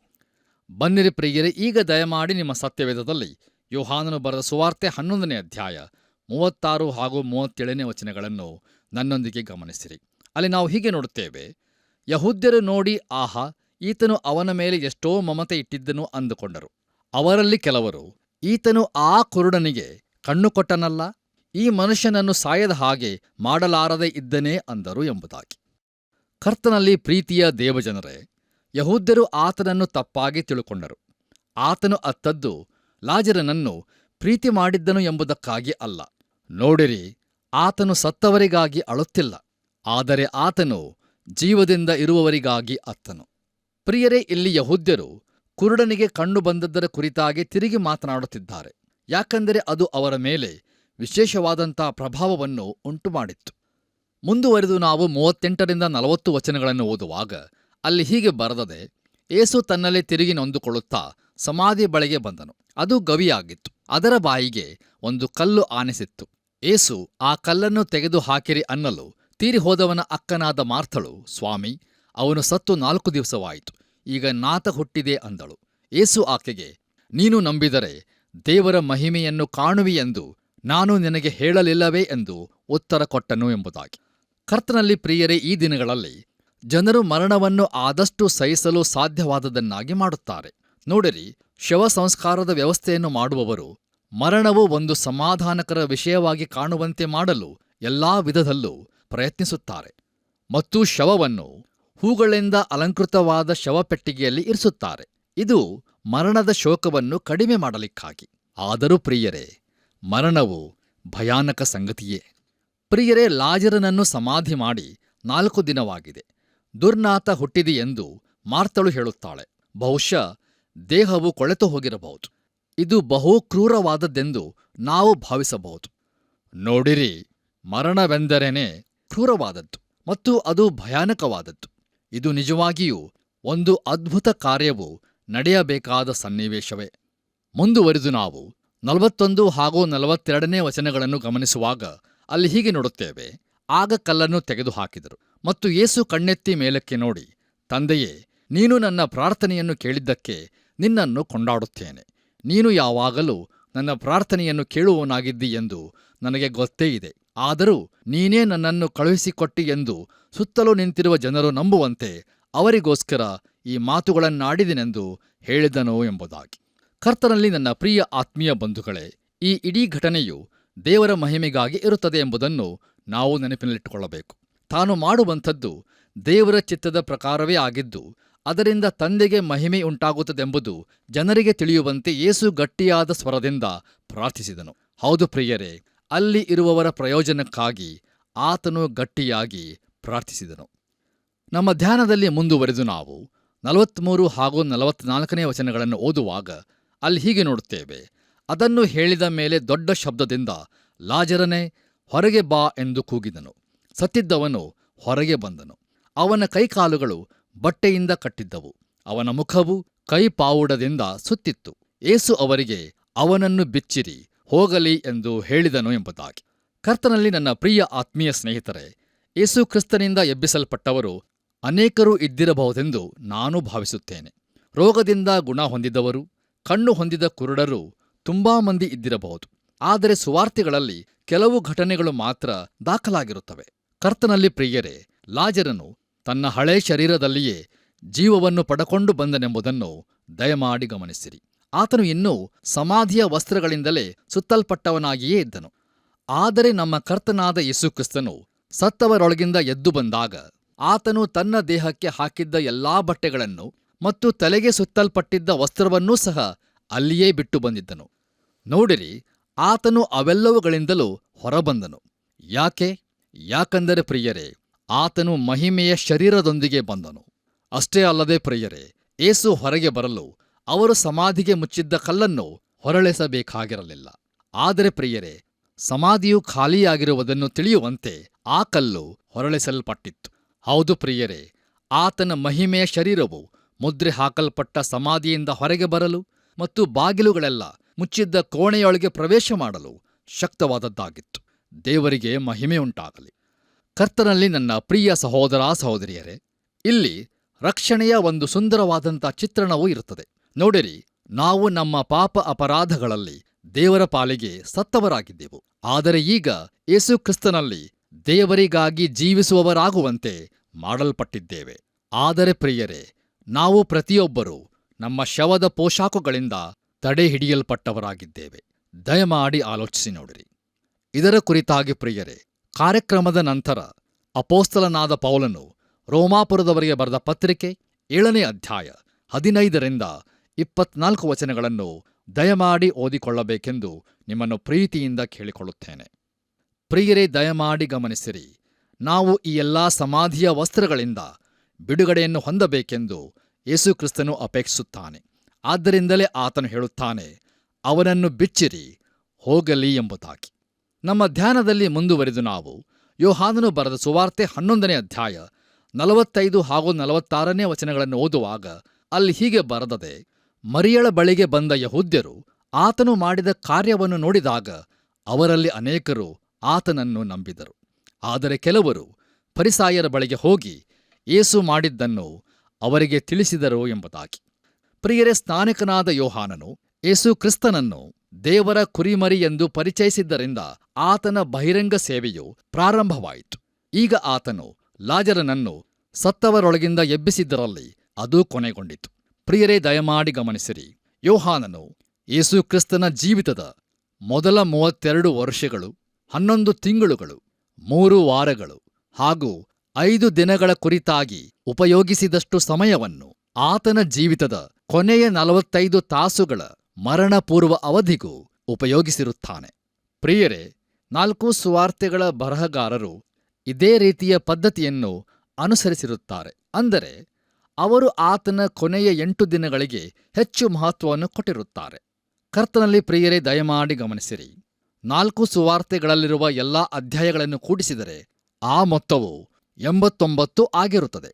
ಬನ್ನಿರಿ ಪ್ರಿಯರೇ, ಈಗ ದಯಮಾಡಿ ನಿಮ್ಮ ಸತ್ಯವೇದದಲ್ಲಿ ಯೋಹಾನನು ಬರೆದ ಸುವಾರ್ತೆ 11ನೇ ಅಧ್ಯಾಯ 36 ಹಾಗೂ 37ನೇ ವಚನಗಳನ್ನು ನನ್ನೊಂದಿಗೆ ಗಮನಿಸಿರಿ. ಅಲ್ಲಿ ನಾವು ಹೀಗೆ ನೋಡುತ್ತೇವೆ, ಯಹೂದ್ಯರು ನೋಡಿ, ಆಹಾ, ಈತನು ಅವನ ಮೇಲೆ ಎಷ್ಟೋ ಮಮತೆ ಇಟ್ಟಿದ್ದನು ಅಂದುಕೊಂಡರು. ಅವರಲ್ಲಿ ಕೆಲವರು, ಈತನು ಆ ಕುರುಡನಿಗೆ ಕಣ್ಣು ಕೊಟ್ಟನಲ್ಲ, ಈ ಮನುಷ್ಯನನ್ನು ಸಾಯದ ಹಾಗೆ ಮಾಡಲಾರದೆ ಇದ್ದನೇ ಅಂದರು ಎಂಬುದಾಗಿ. ಕರ್ತನಲ್ಲಿ ಪ್ರೀತಿಯ ದೇವಜನರೇ, ಯಹೂದ್ಯರು ಆತನನ್ನು ತಪ್ಪಾಗಿ ತಿಳುಕೊಂಡರು. ಆತನು ಅತ್ತದ್ದು ಲಾಜರನನ್ನು ಪ್ರೀತಿ ಮಾಡಿದ್ದನು ಎಂಬುದಕ್ಕಾಗಿ ಅಲ್ಲ. ನೋಡಿರಿ, ಆತನು ಸತ್ತವರಿಗಾಗಿ ಅಳುತ್ತಿಲ್ಲ, ಆದರೆ ಆತನು ಜೀವದಿಂದ ಇರುವವರಿಗಾಗಿ ಅತ್ತನು. ಪ್ರಿಯರೇ, ಇಲ್ಲಿ ಯಹೂದ್ಯರು ಕುರುಡನಿಗೆ ಕಣ್ಣು ಬಂದದ್ದರ ಕುರಿತಾಗಿ ತಿರುಗಿ ಮಾತನಾಡುತ್ತಿದ್ದಾರೆ. ಯಾಕಂದರೆ ಅದು ಅವರ ಮೇಲೆ ವಿಶೇಷವಾದಂಥ ಪ್ರಭಾವವನ್ನು ಉಂಟುಮಾಡಿತ್ತು. ಮುಂದುವರೆದು ನಾವು 38ರಿಂದ 40 ವಚನಗಳನ್ನು ಓದುವಾಗ ಅಲ್ಲಿ ಹೀಗೆ ಬರೆದದೆ, ಯೇಸು ತನ್ನಲ್ಲಿ ತಿರುಗಿ ನೊಂದುಕೊಳ್ಳುತ್ತಾ ಸಮಾಧಿ ಬಳಿಗೆ ಬಂದನು. ಅದು ಗವಿಯಾಗಿತ್ತು. ಅದರ ಬಾಯಿಗೆ ಒಂದು ಕಲ್ಲು ಆನೆಸಿತ್ತು. ಯೇಸು ಆ ಕಲ್ಲನ್ನು ತೆಗೆದು ಹಾಕಿರಿ ಅನ್ನಲು ತೀರಿ ಹೋದವನ ಅಕ್ಕನಾದ ಮಾರ್ಥಳು, ಸ್ವಾಮಿ, ಅವನು ಸತ್ತು 4 ದಿವಸವಾಯಿತು, ಈಗ ನಾತ ಹುಟ್ಟಿದೆ ಅಂದಳು. ಯೇಸು ಆಕೆಗೆ, ನೀನು ನಂಬಿದರೆ ದೇವರ ಮಹಿಮೆಯನ್ನು ಕಾಣುವಿಯೆಂದು ನಾನು ನಿನಗೆ ಹೇಳಲಿಲ್ಲವೇ ಎಂದು ಉತ್ತರ ಕೊಟ್ಟನು ಎಂಬುದಾಗಿ. ಕರ್ತನಲ್ಲಿ ಪ್ರಿಯರೇ, ಈ ದಿನಗಳಲ್ಲಿ ಜನರು ಮರಣವನ್ನು ಆದಷ್ಟು ಸಹಿಸಲು ಸಾಧ್ಯವಾದದನ್ನಾಗಿ ಮಾಡುತ್ತಾರೆ. ನೋಡಿರಿ, ಶವ ಸಂಸ್ಕಾರದ ವ್ಯವಸ್ಥೆಯನ್ನು ಮಾಡುವವರು ಮರಣವು ಒಂದು ಸಮಾಧಾನಕರ ವಿಷಯವಾಗಿ ಕಾಣುವಂತೆ ಮಾಡಲು ಎಲ್ಲಾ ವಿಧದಲ್ಲೂ ಪ್ರಯತ್ನಿಸುತ್ತಾರೆ ಮತ್ತು ಶವವನ್ನು ಹೂಗಳಿಂದ ಅಲಂಕೃತವಾದ ಶವಪೆಟ್ಟಿಗೆಯಲ್ಲಿ ಇರಿಸುತ್ತಾರೆ. ಇದು ಮರಣದ ಶೋಕವನ್ನು ಕಡಿಮೆ ಮಾಡಲಿಕ್ಕಾಗಿ. ಆದರೂ ಪ್ರಿಯರೇ, ಮರಣವು ಭಯಾನಕ ಸಂಗತಿಯೇ. ಪ್ರಿಯರೇ, ಲಾಜರನನ್ನು ಸಮಾಧಿ ಮಾಡಿ 4 ದಿನವಾಗಿದೆ, ದುರ್ನಾತ ಹುಟ್ಟಿದೆಯೆಂದು ಮಾರ್ತಳು ಹೇಳುತ್ತಾಳೆ. ಬಹುಶಃ ದೇಹವು ಕೊಳೆತು ಹೋಗಿರಬಹುದು. ಇದು ಬಹು ಕ್ರೂರವಾದದ್ದೆಂದು ನಾವು ಭಾವಿಸಬಹುದು. ನೋಡಿರಿ, ಮರಣವೆಂದರೇನೆ ಕ್ರೂರವಾದದ್ದು ಮತ್ತು ಅದು ಭಯಾನಕವಾದದ್ದು. ಇದು ನಿಜವಾಗಿಯೂ ಒಂದು ಅದ್ಭುತ ಕಾರ್ಯವು ನಡೆಯಬೇಕಾದ ಸನ್ನಿವೇಶವೇ. ಮುಂದುವರಿದು ನಾವು 41 ಹಾಗೂ 42ನೇ ವಚನಗಳನ್ನು ಗಮನಿಸುವಾಗ ಅಲ್ಲಿ ಹೀಗೆ ನೋಡುತ್ತೇವೆ, ಆಗ ಕಲ್ಲನ್ನು ತೆಗೆದುಹಾಕಿದರು ಮತ್ತು ಯೇಸು ಕಣ್ಣೆತ್ತಿ ಮೇಲಕ್ಕೆ ನೋಡಿ, ತಂದೆಯೇ, ನೀನು ನನ್ನ ಪ್ರಾರ್ಥನೆಯನ್ನು ಕೇಳಿದ್ದಕ್ಕೆ ನಿನ್ನನ್ನು ಕೊಂಡಾಡುತ್ತೇನೆ. ನೀನು ಯಾವಾಗಲೂ ನನ್ನ ಪ್ರಾರ್ಥನೆಯನ್ನು ಕೇಳುವವನಾಗಿದ್ದಿ ಎಂದು ನನಗೆ ಗೊತ್ತೇ ಇದೆ. ಆದರೂ ನೀನೇ ನನ್ನನ್ನು ಕಳುಹಿಸಿಕೊಟ್ಟಿ ಎಂದು ಸುತ್ತಲೂ ನಿಂತಿರುವ ಜನರು ನಂಬುವಂತೆ ಅವರಿಗೋಸ್ಕರ ಈ ಮಾತುಗಳನ್ನಾಡಿದೆನೆಂದು ಹೇಳಿದನು ಎಂಬುದಾಗಿ. ಕರ್ತನಲ್ಲಿ ನನ್ನ ಪ್ರಿಯ ಆತ್ಮೀಯ ಬಂಧುಗಳೇ, ಈ ಇಡೀ ಘಟನೆಯು ದೇವರ ಮಹಿಮೆಗಾಗಿ ಇರುತ್ತದೆ ಎಂಬುದನ್ನು ನಾವು ನೆನಪಿನಲ್ಲಿಟ್ಟುಕೊಳ್ಳಬೇಕು. ತಾನು ಮಾಡುವಂಥದ್ದು ದೇವರ ಚಿತ್ತದ ಪ್ರಕಾರವೇ ಆಗಿದ್ದು, ಅದರಿಂದ ತಂದೆಗೆ ಮಹಿಮೆ ಉಂಟಾಗುತ್ತದೆಂಬುದು ಜನರಿಗೆ ತಿಳಿಯುವಂತೆ ಯೇಸು ಗಟ್ಟಿಯಾದ ಸ್ವರದಿಂದ ಪ್ರಾರ್ಥಿಸಿದನು. ಹೌದು ಪ್ರಿಯರೇ, ಅಲ್ಲಿ ಇರುವವರ ಪ್ರಯೋಜನಕ್ಕಾಗಿ ಆತನು ಗಟ್ಟಿಯಾಗಿ ಪ್ರಾರ್ಥಿಸಿದನು. ನಮ್ಮ ಧ್ಯಾನದಲ್ಲಿ ಮುಂದುವರೆದು ನಾವು 43 ಹಾಗೂ 44ನೇ ವಚನಗಳನ್ನು ಓದುವಾಗ ಅಲ್ಲಿ ಹೀಗೆ ನೋಡುತ್ತೇವೆ, ಅದನ್ನು ಹೇಳಿದ ಮೇಲೆ ದೊಡ್ಡ ಶಬ್ದದಿಂದ, ಲಾಜರನೇ, ಹೊರಗೆ ಬಾ ಎಂದು ಕೂಗಿದನು. ಸತ್ತಿದ್ದವನು ಹೊರಗೆ ಬಂದನು. ಅವನ ಕೈಕಾಲುಗಳು ಬಟ್ಟೆಯಿಂದ ಕಟ್ಟಿದ್ದವು, ಅವನ ಮುಖವು ಕೈಪಾವುಡದಿಂದ ಸುತ್ತಿತ್ತು. ಯೇಸು ಅವರಿಗೆ, ಅವನನ್ನು ಬಿಚ್ಚಿರಿ, ಹೋಗಲಿ ಎಂದು ಹೇಳಿದನು ಎಂಬುದಾಗಿ. ಕರ್ತನಲ್ಲಿ ನನ್ನ ಪ್ರಿಯ ಆತ್ಮೀಯ ಸ್ನೇಹಿತರೆ, ಯೇಸು ಕ್ರಿಸ್ತನಿಂದ ಎಬ್ಬಿಸಲ್ಪಟ್ಟವರು ಅನೇಕರು ಇದ್ದಿರಬಹುದೆಂದು ನಾನು ಭಾವಿಸುತ್ತೇನೆ. ರೋಗದಿಂದ ಗುಣ ಹೊಂದಿದವರು, ಕಣ್ಣು ಹೊಂದಿದ ಕುರುಡರು ತುಂಬಾ ಮಂದಿ ಇದ್ದಿರಬಹುದು. ಆದರೆ ಸುವಾರ್ತೆಗಳಲ್ಲಿ ಕೆಲವು ಘಟನೆಗಳು ಮಾತ್ರ ದಾಖಲಾಗಿರುತ್ತವೆ. ಕರ್ತನಲ್ಲಿ ಪ್ರಿಯರೇ, ಲಾಜರನು ತನ್ನ ಹಳೇ ಶರೀರದಲ್ಲಿಯೇ ಜೀವವನ್ನು ಪಡಕೊಂಡು ಬಂದನೆಂಬುದನ್ನು ದಯಮಾಡಿ ಗಮನಿಸಿರಿ. ಆತನು ಇನ್ನೂ ಸಮಾಧಿಯ ವಸ್ತ್ರಗಳಿಂದಲೇ ಸುತ್ತಲ್ಪಟ್ಟವನಾಗಿಯೇ ಇದ್ದನು. ಆದರೆ ನಮ್ಮ ಕರ್ತನಾದ ಯೇಸುಕ್ರಿಸ್ತನು ಸತ್ತವರೊಳಗಿಂದ ಎದ್ದು ಬಂದಾಗ ಆತನು ತನ್ನ ದೇಹಕ್ಕೆ ಹಾಕಿದ್ದ ಎಲ್ಲಾ ಬಟ್ಟೆಗಳನ್ನು ಮತ್ತು ತಲೆಗೆ ಸುತ್ತಲ್ಪಟ್ಟಿದ್ದ ವಸ್ತ್ರವನ್ನೂ ಸಹ ಅಲ್ಲಿಯೇ ಬಿಟ್ಟು ಬಂದಿದ್ದನು. ನೋಡಿರಿ, ಆತನು ಅವೆಲ್ಲವುಗಳಿಂದಲೂ ಹೊರಬಂದನು. ಯಾಕಂದರೆ ಪ್ರಿಯರೇ, ಆತನು ಮಹಿಮೆಯ ಶರೀರದೊಂದಿಗೆ ಬಂದನು. ಅಷ್ಟೇ ಅಲ್ಲದೆ ಪ್ರಿಯರೇ, ಏಸು ಹೊರಗೆ ಬರಲು ಅವರು ಸಮಾಧಿಗೆ ಮುಚ್ಚಿದ್ದ ಕಲ್ಲನ್ನು ಹೊರಳಿಸಬೇಕಾಗಿರಲಿಲ್ಲ. ಆದರೆ ಪ್ರಿಯರೇ, ಸಮಾಧಿಯು ಖಾಲಿಯಾಗಿರುವುದನ್ನು ತಿಳಿಯುವಂತೆ ಆ ಕಲ್ಲು ಹೊರಳಿಸಲ್ಪಟ್ಟಿತ್ತು. ಹೌದು ಪ್ರಿಯರೇ, ಆತನ ಮಹಿಮೆಯ ಶರೀರವು ಮುದ್ರೆ ಹಾಕಲ್ಪಟ್ಟ ಸಮಾಧಿಯಿಂದ ಹೊರಗೆ ಬರಲು ಮತ್ತು ಬಾಗಿಲುಗಳೆಲ್ಲ ಮುಚ್ಚಿದ್ದ ಕೋಣೆಯೊಳಗೆ ಪ್ರವೇಶ ಮಾಡಲು ಶಕ್ತವಾದದ್ದಾಗಿತ್ತು. ದೇವರಿಗೆ ಮಹಿಮೆಯುಂಟಾಗಲಿ. ಕರ್ತನಲ್ಲಿ ನನ್ನ ಪ್ರಿಯ ಸಹೋದರ ಸಹೋದರಿಯರೇ, ಇಲ್ಲಿ ರಕ್ಷಣೆಯ ಒಂದು ಸುಂದರವಾದಂಥ ಚಿತ್ರಣವೂ ಇರುತ್ತದೆ. ನೋಡಿರಿ, ನಾವು ನಮ್ಮ ಪಾಪ ಅಪರಾಧಗಳಲ್ಲಿ ದೇವರ ಪಾಲಿಗೆ ಸತ್ತವರಾಗಿದ್ದೆವು. ಆದರೆ ಈಗ ಯೇಸು ಕ್ರಿಸ್ತನಲ್ಲಿ ದೇವರಿಗಾಗಿ ಜೀವಿಸುವವರಾಗುವಂತೆ ಮಾಡಲ್ಪಟ್ಟಿದ್ದೇವೆ. ಆದರೆ ಪ್ರಿಯರೇ, ನಾವು ಪ್ರತಿಯೊಬ್ಬರೂ ನಮ್ಮ ಶವದ ಪೋಷಾಕುಗಳಿಂದ ತಡೆ ಹಿಡಿಯಲ್ಪಟ್ಟವರಾಗಿದ್ದೇವೆ. ದಯಮಾಡಿ ಆಲೋಚಿಸಿ ನೋಡಿರಿ. ಇದರ ಕುರಿತಾಗಿ ಪ್ರಿಯರೇ, ಕಾರ್ಯಕ್ರಮದ ನಂತರ ಅಪೋಸ್ತಲನಾದ ಪೌಲನು ರೋಮಾಪುರದವರಿಗೆ ಬರೆದ ಪತ್ರಿಕೆ 7ನೇ ಅಧ್ಯಾಯ 15ರಿಂದ 24 ವಚನಗಳನ್ನು ದಯಮಾಡಿ ಓದಿಕೊಳ್ಳಬೇಕೆಂದು ನಿಮ್ಮನ್ನು ಪ್ರೀತಿಯಿಂದ ಕೇಳಿಕೊಳ್ಳುತ್ತೇನೆ. ಪ್ರಿಯರೇ, ದಯಮಾಡಿ ಗಮನಿಸಿರಿ. ನಾವು ಈ ಎಲ್ಲಾ ಸಮಾಧಿಯ ವಸ್ತ್ರಗಳಿಂದ ಬಿಡುಗಡೆಯನ್ನು ಹೊಂದಬೇಕೆಂದು ಯೇಸುಕ್ರಿಸ್ತನು ಅಪೇಕ್ಷಿಸುತ್ತಾನೆ. ಆದ್ದರಿಂದಲೇ ಆತನು ಹೇಳುತ್ತಾನೆ, ಅವನನ್ನು ಬಿಚ್ಚಿರಿ, ಹೋಗಲಿ ಎಂಬುದಾಗಿ. ನಮ್ಮ ಧ್ಯಾನದಲ್ಲಿ ಮುಂದುವರಿದು ನಾವು ಯೋಹಾನನು ಬರೆದ ಸುವಾರ್ತೆ 11ನೇ ಅಧ್ಯಾಯ 45 ಹಾಗೂ 46ನೇ ವಚನಗಳನ್ನು ಓದುವಾಗ ಅಲ್ಲಿ ಹೀಗೆ ಬರೆದದೆ: ಮರಿಯಳ ಬಳಿಗೆ ಬಂದ ಯಹೂದ್ಯರು ಆತನು ಮಾಡಿದ ಕಾರ್ಯವನ್ನು ನೋಡಿದಾಗ ಅವರಲ್ಲಿ ಅನೇಕರು ಆತನನ್ನು ನಂಬಿದರು. ಆದರೆ ಕೆಲವರು ಫರಿಸಾಯರ ಬಳಿಗೆ ಹೋಗಿ ಯೇಸು ಮಾಡಿದ್ದನ್ನು ಅವರಿಗೆ ತಿಳಿಸಿದರು ಎಂಬುದಾಗಿ. ಪ್ರಿಯರೇ, ಸ್ನಾನಿಕನಾದ ಯೋಹಾನನು ಯೇಸು ಕ್ರಿಸ್ತನನ್ನು ದೇವರ ಕುರಿಮರಿ ಎಂದು ಪರಿಚಯಿಸಿದ್ದರಿಂದ ಆತನ ಬಹಿರಂಗ ಸೇವೆಯು ಪ್ರಾರಂಭವಾಯಿತು. ಈಗ ಆತನು ಲಾಜರನನ್ನು ಸತ್ತವರೊಳಗಿಂದ ಎಬ್ಬಿಸಿದ್ದರಲ್ಲಿ ಅದು ಕೊನೆಗೊಂಡಿತು. ಪ್ರಿಯರೇ, ದಯಮಾಡಿ ಗಮನಿಸಿರಿ. ಯೋಹಾನನು ಯೇಸು ಕ್ರಿಸ್ತನ ಜೀವಿತದ ಮೊದಲ 32 ವರ್ಷಗಳು, 11 ತಿಂಗಳುಗಳು, 3 ವಾರಗಳು ಹಾಗೂ 5 ದಿನಗಳ ಕುರಿತಾಗಿ ಉಪಯೋಗಿಸಿದಷ್ಟು ಸಮಯವನ್ನು ಆತನ ಜೀವಿತದ ಕೊನೆಯ 45 ತಾಸುಗಳ ಮರಣಪೂರ್ವ ಅವಧಿಗೂ ಉಪಯೋಗಿಸಿರುತ್ತಾನೆ. ಪ್ರಿಯರೇ, 4 ಸುವಾರ್ತೆಗಳ ಬರಹಗಾರರು ಇದೇ ರೀತಿಯ ಪದ್ಧತಿಯನ್ನು ಅನುಸರಿಸಿರುತ್ತಾರೆ. ಅಂದರೆ ಅವರು ಆತನ ಕೊನೆಯ 8 ದಿನಗಳಿಗೆ ಹೆಚ್ಚು ಮಹತ್ವವನ್ನು ಕೊಟ್ಟಿರುತ್ತಾರೆ. ಕರ್ತನಲ್ಲಿ ಪ್ರಿಯರೇ, ದಯಮಾಡಿ ಗಮನಿಸಿರಿ. 4 ಸುವಾರ್ತೆಗಳಲ್ಲಿರುವ ಎಲ್ಲಾ ಅಧ್ಯಾಯಗಳನ್ನು ಕೂಡಿಸಿದರೆ ಆ ಮೊತ್ತವು 89 ಆಗಿರುತ್ತದೆ.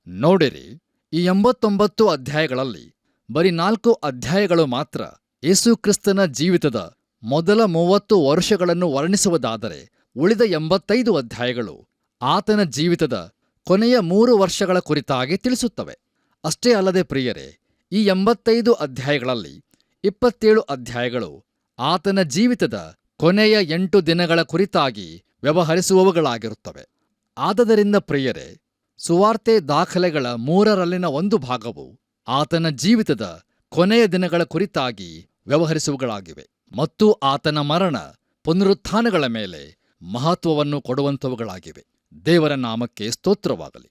ನೋಡಿರಿ, ಈ 89 ಅಧ್ಯಾಯಗಳಲ್ಲಿ ಬರೀ 4 ಅಧ್ಯಾಯಗಳು ಮಾತ್ರ ಯೇಸುಕ್ರಿಸ್ತನ ಜೀವಿತದ ಮೊದಲ 30 ವರ್ಷಗಳನ್ನು ವರ್ಣಿಸುವುದಾದರೆ, ಉಳಿದ 85 ಅಧ್ಯಾಯಗಳು ಆತನ ಜೀವಿತದ ಕೊನೆಯ 3 ವರ್ಷಗಳ ಕುರಿತಾಗಿ ತಿಳಿಸುತ್ತವೆ. ಅಷ್ಟೇ ಅಲ್ಲದೆ ಪ್ರಿಯರೇ, ಈ 85 ಅಧ್ಯಾಯಗಳಲ್ಲಿ 27 ಅಧ್ಯಾಯಗಳು ಆತನ ಜೀವಿತದ ಕೊನೆಯ 8 ದಿನಗಳ ಕುರಿತಾಗಿ ವ್ಯವಹರಿಸುವವುಗಳಾಗಿರುತ್ತವೆ. ಆದದರಿಂದ ಪ್ರಿಯರೇ, ಸುವಾರ್ತೆ ದಾಖಲೆಗಳ 3ರಲ್ಲಿನ 1 ಭಾಗವು ಆತನ ಜೀವಿತದ ಕೊನೆಯ ದಿನಗಳ ಕುರಿತಾಗಿ ವ್ಯವಹರಿಸುವುಗಳಾಗಿವೆ ಮತ್ತು ಆತನ ಮರಣ ಪುನರುತ್ಥಾನಗಳ ಮೇಲೆ ಮಹತ್ವವನ್ನು ಕೊಡುವಂಥವುಗಳಾಗಿವೆ. ದೇವರ ನಾಮಕ್ಕೆ ಸ್ತೋತ್ರವಾಗಲಿ.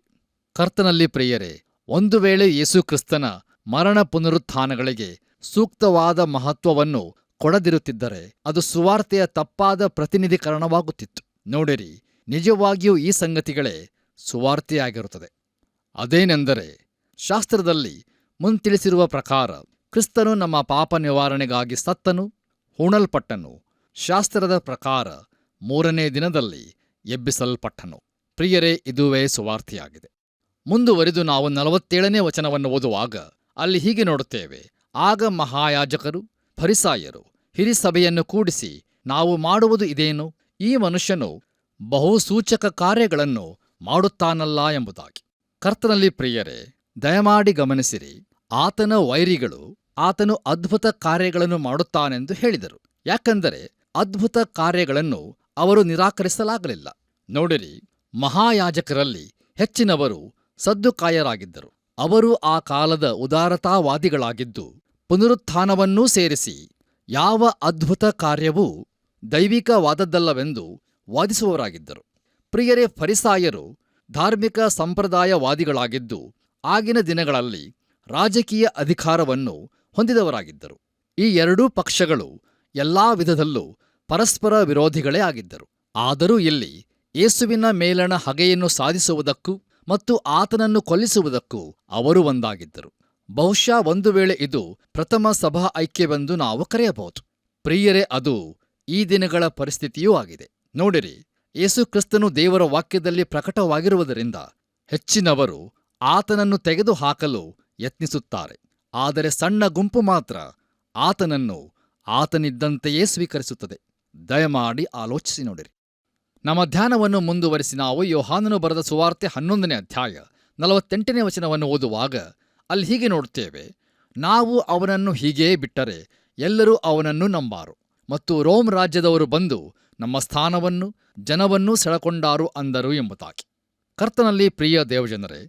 ಕರ್ತನಲ್ಲಿ ಪ್ರಿಯರೇ, ಒಂದು ವೇಳೆ ಯೇಸುಕ್ರಿಸ್ತನ ಮರಣ ಪುನರುತ್ಥಾನಗಳಿಗೆ ಸೂಕ್ತವಾದ ಮಹತ್ವವನ್ನು ಕೊಡದಿರುತ್ತಿದ್ದರೆ ಅದು ಸುವಾರ್ತೆಯ ತಪ್ಪಾದ ಪ್ರತಿನಿಧೀಕರಣವಾಗುತ್ತಿತ್ತು. ನೋಡಿರಿ, ನಿಜವಾಗಿಯೂ ಈ ಸಂಗತಿಗಳೇ ಸುವಾರ್ತೆಯಾಗಿರುತ್ತದೆ. ಅದೇನೆಂದರೆ, ಶಾಸ್ತ್ರದಲ್ಲಿ ಮುಂತಿಳಿಸಿರುವ ಪ್ರಕಾರ ಕ್ರಿಸ್ತನು ನಮ್ಮ ಪಾಪ ನಿವಾರಣೆಗಾಗಿ ಸತ್ತನು, ಹೂಣಲ್ಪಟ್ಟನು, ಶಾಸ್ತ್ರದ ಪ್ರಕಾರ 3ನೇ ದಿನದಲ್ಲಿ ಎಬ್ಬಿಸಲ್ಪಟ್ಟನು. ಪ್ರಿಯರೇ, ಇದುವೇ ಸುವಾರ್ತೆಯಾಗಿದೆ. ಮುಂದುವರಿದು ನಾವು 47ನೇ ವಚನವನ್ನು ಓದುವಾಗ ಅಲ್ಲಿ ಹೀಗೆ ನೋಡುತ್ತೇವೆ: ಆಗ ಮಹಾಯಾಜಕರು, ಫರಿಸಾಯರು ಹಿರಿಸಭೆಯನ್ನು ಕೂಡಿಸಿ, ನಾವು ಮಾಡುವುದು ಇದೇನು? ಈ ಮನುಷ್ಯನು ಬಹು ಸೂಚಕ ಕಾರ್ಯಗಳನ್ನು ಮಾಡುತ್ತಾನಲ್ಲ ಎಂಬುದಾಗಿ. ಕರ್ತನಲ್ಲಿ ಪ್ರಿಯರೇ, ದಯಮಾಡಿ ಗಮನಿಸಿರಿ. ಆತನ ವೈರಿಗಳು ಆತನು ಅದ್ಭುತ ಕಾರ್ಯಗಳನ್ನು ಮಾಡುತ್ತಾನೆಂದು ಹೇಳಿದರು. ಯಾಕಂದರೆ ಅದ್ಭುತ ಕಾರ್ಯಗಳನ್ನು ಅವರು ನಿರಾಕರಿಸಲಾಗಲಿಲ್ಲ. ನೋಡಿರಿ, ಮಹಾಯಾಜಕರಲ್ಲಿ ಹೆಚ್ಚಿನವರು ಸದ್ದುಕಾಯರಾಗಿದ್ದರು. ಅವರು ಆ ಕಾಲದ ಉದಾರತಾವಾದಿಗಳಾಗಿದ್ದು ಪುನರುತ್ಥಾನವನ್ನೂ ಸೇರಿಸಿ ಯಾವ ಅದ್ಭುತ ಕಾರ್ಯವೂ ದೈವಿಕವಾದದ್ದಲ್ಲವೆಂದು ವಾದಿಸುವವರಾಗಿದ್ದರು. ಪ್ರಿಯರೇ, ಫರಿಸಾಯರು ಧಾರ್ಮಿಕ ಸಂಪ್ರದಾಯವಾದಿಗಳಾಗಿದ್ದು ಆಗಿನ ದಿನಗಳಲ್ಲಿ ರಾಜಕೀಯ ಅಧಿಕಾರವನ್ನು ಹೊಂದಿದವರಾಗಿದ್ದರು. ಈ ಎರಡೂ ಪಕ್ಷಗಳು ಎಲ್ಲಾ ವಿಧದಲ್ಲೂ ಪರಸ್ಪರ ವಿರೋಧಿಗಳೇ ಆಗಿದ್ದರು. ಆದರೂ ಇಲ್ಲಿ ಯೇಸುವಿನ ಮೇಲಣ ಹಗೆಯನ್ನು ಸಾಧಿಸುವುದಕ್ಕೂ ಮತ್ತು ಆತನನ್ನು ಕೊಲ್ಲಿಸುವುದಕ್ಕೂ ಅವರು ಒಂದಾಗಿದ್ದರು. ಬಹುಶಃ ಒಂದು ವೇಳೆ ಇದು ಪ್ರಥಮ ಸಭಾ ಐಕ್ಯವೆಂದು ನಾವು ಕರೆಯಬಹುದು. ಪ್ರಿಯರೇ, ಅದು ಈ ದಿನಗಳ ಪರಿಸ್ಥಿತಿಯೂ ಆಗಿದೆ. ನೋಡಿರಿ, ಯೇಸು ಕ್ರಿಸ್ತನು ದೇವರ ವಾಕ್ಯದಲ್ಲಿ ಪ್ರಕಟವಾಗಿರುವುದರಿಂದ ಹೆಚ್ಚಿನವರು ಆತನನ್ನು ತೆಗೆದುಹಾಕಲು ಯತ್ನಿಸುತ್ತಾರೆ. ಆದರೆ ಸಣ್ಣ ಗುಂಪು ಮಾತ್ರ ಆತನನ್ನು ಆತನಿದ್ದಂತೆಯೇ ಸ್ವೀಕರಿಸುತ್ತದೆ. ದಯಮಾಡಿ ಆಲೋಚಿಸಿ ನೋಡಿರಿ. ನಮ್ಮ ಧ್ಯಾನವನ್ನು ಮುಂದುವರಿಸಿ ನಾವು ಯೋಹಾನನು ಬರೆದ ಸುವಾರ್ತೆ 11ನೇ ಅಧ್ಯಾಯ 48ನೇ ವಚನವನ್ನು ಓದುವಾಗ ಅಲ್ಲಿ ಹೀಗೆ ನೋಡುತ್ತೇವೆ: ನಾವು ಅವನನ್ನು ಹೀಗೇ ಬಿಟ್ಟರೆ ಎಲ್ಲರೂ ಅವನನ್ನು ನಂಬಾರು, ಮತ್ತು ರೋಮ್ ರಾಜ್ಯದವರು ಬಂದು ನಮ್ಮ ಸ್ಥಾನವನ್ನು ಜನವನ್ನೂ ಸೆಳೆಕೊಂಡಾರು ಅಂದರು ಎಂಬುದಾಗಿ. ಕರ್ತನಲ್ಲಿ ಪ್ರಿಯ ದೇವಜನರೇ,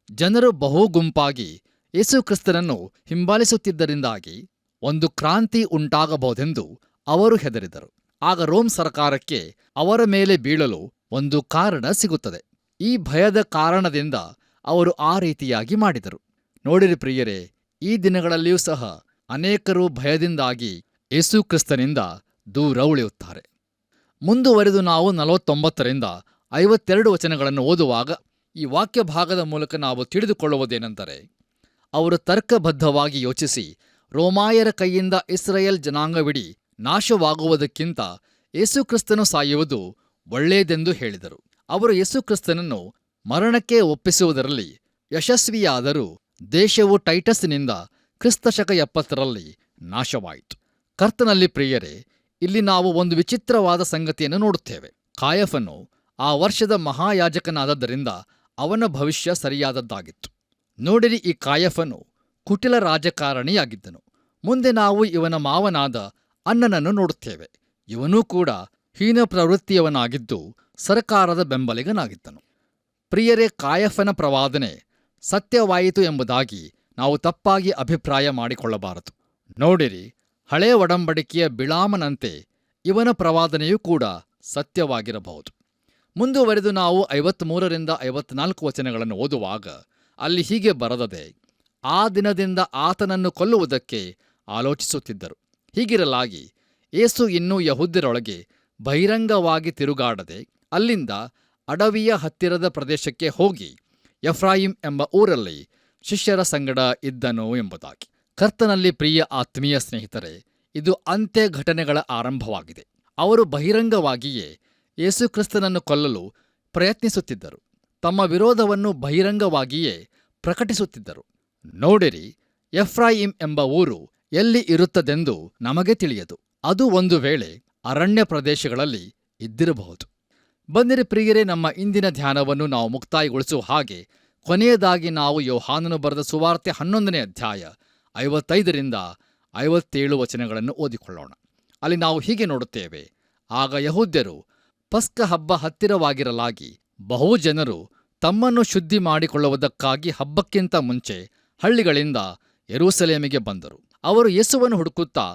ಜನರು ಬಹು ಗುಂಪಾಗಿ ಯೇಸು ಕ್ರಿಸ್ತನನ್ನು ಹಿಂಬಾಲಿಸುತ್ತಿದ್ದರಿಂದಾಗಿ ಒಂದು ಕ್ರಾಂತಿ ಉಂಟಾಗಬಹುದೆಂದು ಅವರು ಹೆದರಿದರು. ಆಗ ರೋಮ್ ಸರ್ಕಾರಕ್ಕೆ ಅವರ ಮೇಲೆ ಬೀಳಲು ಒಂದು ಕಾರಣ ಸಿಗುತ್ತದೆ. ಈ ಭಯದ ಕಾರಣದಿಂದ ಅವರು ಆ ರೀತಿಯಾಗಿ ಮಾಡಿದರು. ನೋಡಿರಿ ಪ್ರಿಯರೇ, ಈ ದಿನಗಳಲ್ಲಿಯೂ ಸಹ ಅನೇಕರು ಭಯದಿಂದಾಗಿ ಯೇಸು ಕ್ರಿಸ್ತನಿಂದ ದೂರ ಉಳಿಯುತ್ತಾರೆ. ಮುಂದುವರೆದು ನಾವು 49ರಿಂದ 52 ವಚನಗಳನ್ನು ಓದುವಾಗ ಈ ವಾಕ್ಯ ಭಾಗದ ಮೂಲಕ ನಾವು ತಿಳಿದುಕೊಳ್ಳುವುದೇನೆಂದರೆ, ಅವರು ತರ್ಕಬದ್ಧವಾಗಿ ಯೋಚಿಸಿ ರೋಮಾಯರ ಕೈಯಿಂದ ಇಸ್ರಾಯೇಲ್ ಜನಾಂಗವಿಡೀ ನಾಶವಾಗುವುದಕ್ಕಿಂತ ಯೇಸುಕ್ರಿಸ್ತನು ಸಾಯುವುದು ಒಳ್ಳೆಯದೆಂದು ಹೇಳಿದರು. ಅವರು ಯೇಸುಕ್ರಿಸ್ತನನ್ನು ಮರಣಕ್ಕೆ ಒಪ್ಪಿಸುವುದರಲ್ಲಿ ಯಶಸ್ವಿಯಾದರೂ ದೇಶವು ಟೈಟಸ್ನಿಂದ ಕ್ರಿಸ್ತಶಕ 70ರಲ್ಲಿ ನಾಶವಾಯಿತು. ಕರ್ತನಲ್ಲಿ ಪ್ರಿಯರೇ, ಇಲ್ಲಿ ನಾವು ಒಂದು ವಿಚಿತ್ರವಾದ ಸಂಗತಿಯನ್ನು ನೋಡುತ್ತೇವೆ. ಕಾಯಫನು ಆ ವರ್ಷದ ಮಹಾಯಾಜಕನಾದದ್ದರಿಂದ ಅವನ ಭವಿಷ್ಯ ಸರಿಯಾದದ್ದಾಗಿತ್ತು. ನೋಡಿರಿ, ಈ ಕಾಯಫನು ಕುಟಿಲ ರಾಜಕಾರಣಿಯಾಗಿದ್ದನು. ಮುಂದೆ ನಾವು ಇವನ ಮಾವನಾದ ಅನ್ನನನ್ನು ನೋಡುತ್ತೇವೆ. ಇವನೂ ಕೂಡ ಹೀನ ಪ್ರವೃತ್ತಿಯವನಾಗಿದ್ದು ಸರ್ಕಾರದ ಬೆಂಬಲಿಗನಾಗಿದ್ದನು. ಪ್ರಿಯರೇ, ಕಾಯಫನ ಪ್ರವಾದನೆ ಸತ್ಯವಾಯಿತು ಎಂಬುದಾಗಿ ನಾವು ತಪ್ಪಾಗಿ ಅಭಿಪ್ರಾಯ ಮಾಡಿಕೊಳ್ಳಬಾರದು. ನೋಡಿರಿ, ಹಳೆಯ ಒಡಂಬಡಿಕೆಯ ಬಿಳಾಮನಂತೆ ಇವನ ಪ್ರವಾದನೆಯೂ ಕೂಡ ಸತ್ಯವಾಗಿರಬಹುದು. ಮುಂದುವರೆದು ನಾವು 53ರಿಂದ 54 ವಚನಗಳನ್ನು ಓದುವಾಗ ಅಲ್ಲಿ ಹೀಗೆ ಬರೆದದೆ: ಆ ದಿನದಿಂದ ಆತನನ್ನು ಕೊಲ್ಲುವುದಕ್ಕೆ ಆಲೋಚಿಸುತ್ತಿದ್ದರು. ಹೀಗಿರಲಾಗಿ ಯೇಸು ಇನ್ನೂ ಯಹೂದ್ಯರೊಳಗೆ ಬಹಿರಂಗವಾಗಿ ತಿರುಗಾಡದೆ ಅಲ್ಲಿಂದ ಅಡವಿಯ ಹತ್ತಿರದ ಪ್ರದೇಶಕ್ಕೆ ಹೋಗಿ ಎಫ್ರಾಯಿಂ ಎಂಬ ಊರಲ್ಲಿ ಶಿಷ್ಯರ ಸಂಗಡ ಇದ್ದನು ಎಂಬುದಾಗಿ. ಕರ್ತನಲ್ಲಿ ಪ್ರಿಯ ಆತ್ಮೀಯ ಸ್ನೇಹಿತರೆ, ಇದು ಅಂತ್ಯ ಘಟನೆಗಳ ಆರಂಭವಾಗಿದೆ. ಅವರು ಬಹಿರಂಗವಾಗಿಯೇ ಯೇಸುಕ್ರಿಸ್ತನನ್ನು ಕೊಲ್ಲಲು ಪ್ರಯತ್ನಿಸುತ್ತಿದ್ದರು. ತಮ್ಮ ವಿರೋಧವನ್ನು ಬಹಿರಂಗವಾಗಿಯೇ ಪ್ರಕಟಿಸುತ್ತಿದ್ದರು. ನೋಡಿರಿ, ಎಫ್ರಾಯಿಂ ಎಂಬ ಊರು ಎಲ್ಲಿ ಇರುತ್ತದೆಂದು ನಮಗೆ ತಿಳಿಯದು. ಅದು ಒಂದು ವೇಳೆ ಅರಣ್ಯ ಪ್ರದೇಶಗಳಲ್ಲಿ ಇದ್ದಿರಬಹುದು. ಬನ್ನಿರಿ ಪ್ರಿಯರೇ, ನಮ್ಮ ಇಂದಿನ ಧ್ಯಾನವನ್ನು ನಾವು ಮುಕ್ತಾಯಗೊಳಿಸುವ ಹಾಗೆ ಕೊನೆಯದಾಗಿ ನಾವು ಯೋಹಾನನು ಬರೆದ ಸುವಾರ್ತೆ 11ನೇ ಅಧ್ಯಾಯ 55ರಿಂದ 57 ವಚನಗಳನ್ನು ಓದಿಕೊಳ್ಳೋಣ. ಅಲ್ಲಿ ನಾವು ಹೀಗೆ ನೋಡುತ್ತೇವೆ: ಆಗ ಯಹೂದ್ಯರು ಪಸ್ಕ ಹಬ್ಬ ಹತ್ತಿರವಾಗಿರಲಾಗಿ ಬಹು ಜನರು ತಮ್ಮನ್ನು ಶುದ್ಧಿ ಮಾಡಿಕೊಳ್ಳುವುದಕ್ಕಾಗಿ ಹಬ್ಬಕ್ಕಿಂತ ಮುಂಚೆ ಹಳ್ಳಿಗಳಿಂದ ಯೆರೂಸಲೇಮಿಗೆ ಬಂದರು. ಅವರು ಯೇಸುವನ್ನು ಹುಡುಕುತ್ತಾ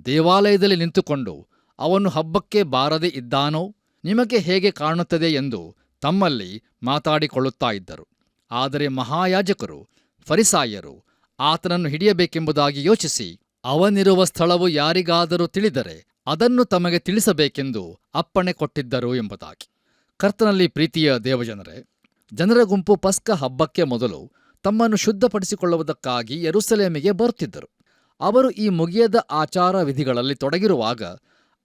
ದೇವಾಲಯದಲ್ಲಿ ನಿಂತುಕೊಂಡು, ಅವನು ಹಬ್ಬಕ್ಕೆ ಬಾರದೆ ಇದ್ದಾನೋ, ನಿಮಗೆ ಹೇಗೆ ಕಾಣುತ್ತದೆ ಎಂದು ತಮ್ಮಲ್ಲಿ ಮಾತಾಡಿಕೊಳ್ಳುತ್ತಾ ಇದ್ದರು. ಆದರೆ ಮಹಾಯಾಜಕರು ಫರಿಸಾಯರು ಆತನನ್ನು ಹಿಡಿಯಬೇಕೆಂಬುದಾಗಿ ಯೋಚಿಸಿ, ಅವನಿರುವ ಸ್ಥಳವು ಯಾರಿಗಾದರೂ ತಿಳಿದರೆ ಅದನ್ನು ತಮಗೆ ತಿಳಿಸಬೇಕೆಂದು ಅಪ್ಪಣೆ ಕೊಟ್ಟಿದ್ದರು ಎಂಬುದಾಗಿ. ಕರ್ತನಲ್ಲಿ ಪ್ರೀತಿಯ ದೇವಜನರೇ, ಜನರ ಗುಂಪು ಪಸ್ಕ ಹಬ್ಬಕ್ಕೆ ಮೊದಲು ತಮ್ಮನ್ನು ಶುದ್ಧಪಡಿಸಿಕೊಳ್ಳುವುದಕ್ಕಾಗಿ ಯೆರೂಸಲೇಮಿಗೆ ಬರುತ್ತಿದ್ದರು. ಅವರು ಈ ಮುಗಿಯದ ಆಚಾರ ವಿಧಿಗಳಲ್ಲಿ ತೊಡಗಿರುವಾಗ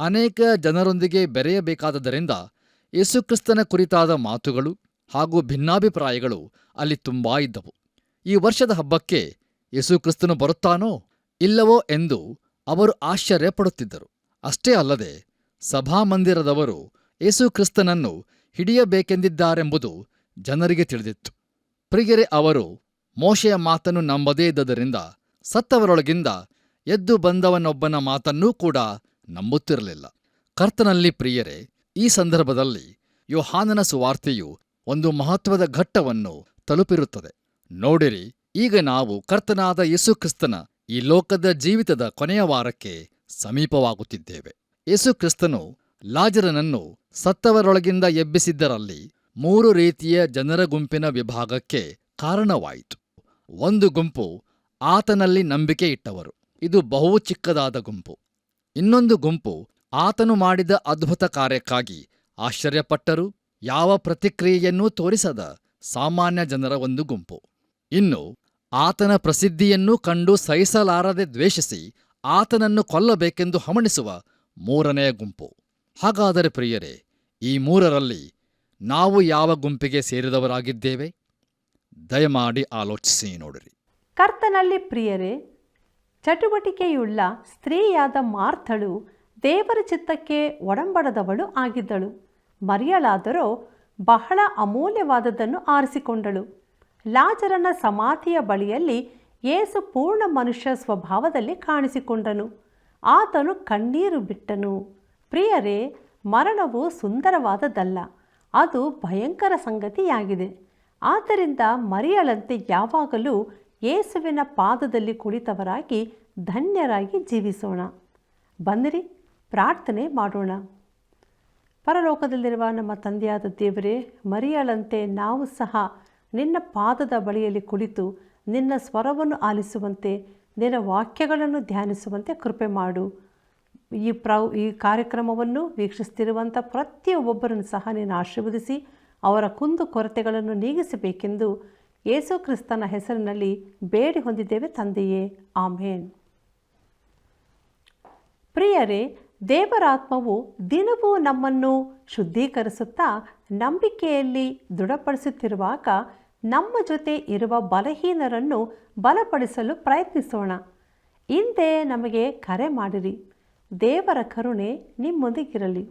ಅನೇಕ ಜನರೊಂದಿಗೆ ಬೆರೆಯಬೇಕಾದದರಿಂದ ಯೇಸುಕ್ರಿಸ್ತನ ಕುರಿತಾದ ಮಾತುಗಳು ಹಾಗೂ ಭಿನ್ನಾಭಿಪ್ರಾಯಗಳು ಅಲ್ಲಿ ತುಂಬಾ ಇದ್ದವು. ಈ ವರ್ಷದ ಹಬ್ಬಕ್ಕೆ ಯೇಸುಕ್ರಿಸ್ತನು ಬರುತ್ತಾನೋ ಇಲ್ಲವೋ ಎಂದು ಅವರು ಆಶ್ಚರ್ಯಪಡುತ್ತಿದ್ದರು. ಅಷ್ಟೇ ಅಲ್ಲದೆ ಸಭಾಮಂದಿರದವರು ಯೇಸುಕ್ರಿಸ್ತನನ್ನು ಹಿಡಿಯಬೇಕೆಂದಿದ್ದಾರೆಂಬುದು ಜನರಿಗೆ ತಿಳಿದಿತ್ತು. ಪ್ರಿಯರೇ, ಅವರು ಮೋಶೆಯ ಮಾತನ್ನು ನಂಬದೇ ಇದ್ದದರಿಂದ ಸತ್ತವರೊಳಗಿಂದ ಎದ್ದು ಬಂದವನೊಬ್ಬನ ಮಾತನ್ನೂ ಕೂಡ ನಂಬುತ್ತಿರಲಿಲ್ಲ. ಕರ್ತನಲ್ಲಿ ಪ್ರಿಯರೇ, ಈ ಸಂದರ್ಭದಲ್ಲಿ ಯೋಹಾನನ ಸುವಾರ್ತೆಯು ಒಂದು ಮಹತ್ವದ ಘಟ್ಟವನ್ನು ತಲುಪಿರುತ್ತದೆ. ನೋಡಿರಿ, ಈಗ ನಾವು ಕರ್ತನಾದ ಯೇಸುಕ್ರಿಸ್ತನ ಈ ಲೋಕದ ಜೀವಿತದ ಕೊನೆಯ ವಾರಕ್ಕೆ ಸಮೀಪವಾಗುತ್ತಿದ್ದೇವೆ. ಯೇಸು ಕ್ರಿಸ್ತನು ಲಾಜರನನ್ನು ಸತ್ತವರೊಳಗಿಂದ ಎಬ್ಬಿಸಿದ್ದರಲ್ಲಿ 3 ರೀತಿಯ ಜನರ ಗುಂಪಿನ ವಿಭಾಗಕ್ಕೆ ಕಾರಣವಾಯಿತು. ಒಂದು ಗುಂಪು ಆತನಲ್ಲಿ ನಂಬಿಕೆ ಇಟ್ಟವರು, ಇದು ಬಹು ಚಿಕ್ಕದಾದ ಗುಂಪು. ಇನ್ನೊಂದು ಗುಂಪು ಆತನು ಮಾಡಿದ ಅದ್ಭುತ ಕಾರ್ಯಕ್ಕಾಗಿ ಆಶ್ಚರ್ಯಪಟ್ಟರು, ಯಾವ ಪ್ರತಿಕ್ರಿಯೆಯನ್ನೂ ತೋರಿಸದ ಸಾಮಾನ್ಯ ಜನರ ಒಂದು ಗುಂಪು. ಇನ್ನು ಆತನ ಪ್ರಸಿದ್ಧಿಯನ್ನೂ ಕಂಡು ಸಹಿಸಲಾರದೆ ದ್ವೇಷಿಸಿ ಆತನನ್ನು ಕೊಲ್ಲಬೇಕೆಂದು ಹವಣಿಸುವ 3ನೇ ಗುಂಪು. ಹಾಗಾದರೆ ಪ್ರಿಯರೇ, ಈ 3ರಲ್ಲಿ ನಾವು ಯಾವ ಗುಂಪಿಗೆ ಸೇರಿದವರಾಗಿದ್ದೇವೆ? ದಯಮಾಡಿ ಆಲೋಚಿಸಿ ನೋಡಿರಿ. ಕರ್ತನಲ್ಲಿ ಪ್ರಿಯರೇ, ಚಟುವಟಿಕೆಯುಳ್ಳ ಸ್ತ್ರೀಯಾದ ಮಾರ್ಥಳು ದೇವರ ಚಿತ್ತಕ್ಕೆ ಒಡಂಬಡದವಳು ಆಗಿದ್ದಳು. ಮರಿಯಳಾದರೋ ಬಹಳ ಅಮೂಲ್ಯವಾದದ್ದನ್ನು ಆರಿಸಿಕೊಂಡಳು. ಲಾಜರನ ಸಮಾಧಿಯ ಬಳಿಯಲ್ಲಿ ಯೇಸು ಪೂರ್ಣ ಮನುಷ್ಯ ಸ್ವಭಾವದಲ್ಲಿ ಕಾಣಿಸಿಕೊಂಡನು. ಆತನು ಕಣ್ಣೀರು ಬಿಟ್ಟನು. ಪ್ರಿಯರೇ, ಮರಣವು ಸುಂದರವಾದದ್ದಲ್ಲ, ಅದು ಭಯಂಕರ ಸಂಗತಿಯಾಗಿದೆ. ಆದ್ದರಿಂದ ಮರಿಯಳಂತೆ ಯಾವಾಗಲೂ ಯೇಸುವಿನ ಪಾದದಲ್ಲಿ ಕುಳಿತವರಾಗಿ ಧನ್ಯರಾಗಿ ಜೀವಿಸೋಣ. ಬನ್ನಿರಿ, ಪ್ರಾರ್ಥನೆ ಮಾಡೋಣ. ಪರಲೋಕದಲ್ಲಿರುವ ನಮ್ಮ ತಂದೆಯಾದ ದೇವರೇ, ಮರಿಯಳಂತೆ ನಾವು ಸಹ ನಿನ್ನ ಪಾದದ ಬಳಿಯಲ್ಲಿ ಕುಳಿತು ನಿನ್ನ ಸ್ವರವನ್ನು ಆಲಿಸುವಂತೆ, ನಿನ್ನ ವಾಕ್ಯಗಳನ್ನು ಧ್ಯಾನಿಸುವಂತೆ ಕೃಪೆ ಮಾಡು. ಈ ಕಾರ್ಯಕ್ರಮವನ್ನು ವೀಕ್ಷಿಸ್ತಿರುವಂಥ ಪ್ರತಿಯೊಬ್ಬರನ್ನು ಸಹ ನೀನು ಆಶೀರ್ವದಿಸಿ ಅವರ ಕುಂದು ಕೊರತೆಗಳನ್ನು ನೀಗಿಸಬೇಕೆಂದು ಯೇಸು ಕ್ರಿಸ್ತನ ಹೆಸರಿನಲ್ಲಿ ಬೇಡಿ ಹೊಂದಿದ್ದೇವೆ ತಂದೆಯೇ, ಆಮೇನ್. ಪ್ರಿಯರೇ, ದೇವರಾತ್ಮವು ದಿನವೂ ನಮ್ಮನ್ನು ಶುದ್ಧೀಕರಿಸುತ್ತಾ ನಂಬಿಕೆಯಲ್ಲಿ ದೃಢಪಡಿಸುತ್ತಿರುವಾಗ ನಮ್ಮ ಜೊತೆ ಇರುವ ಬಲಹೀನರನ್ನು ಬಲಪಡಿಸಲು ಪ್ರಯತ್ನಿಸೋಣ. ಹಿಂದೆ ನಮಗೆ ಕರೆ ಮಾಡಿರಿ. ದೇವರ ಕರುಣೆ ನಿಮ್ಮೊಂದಿಗಿರಲಿ.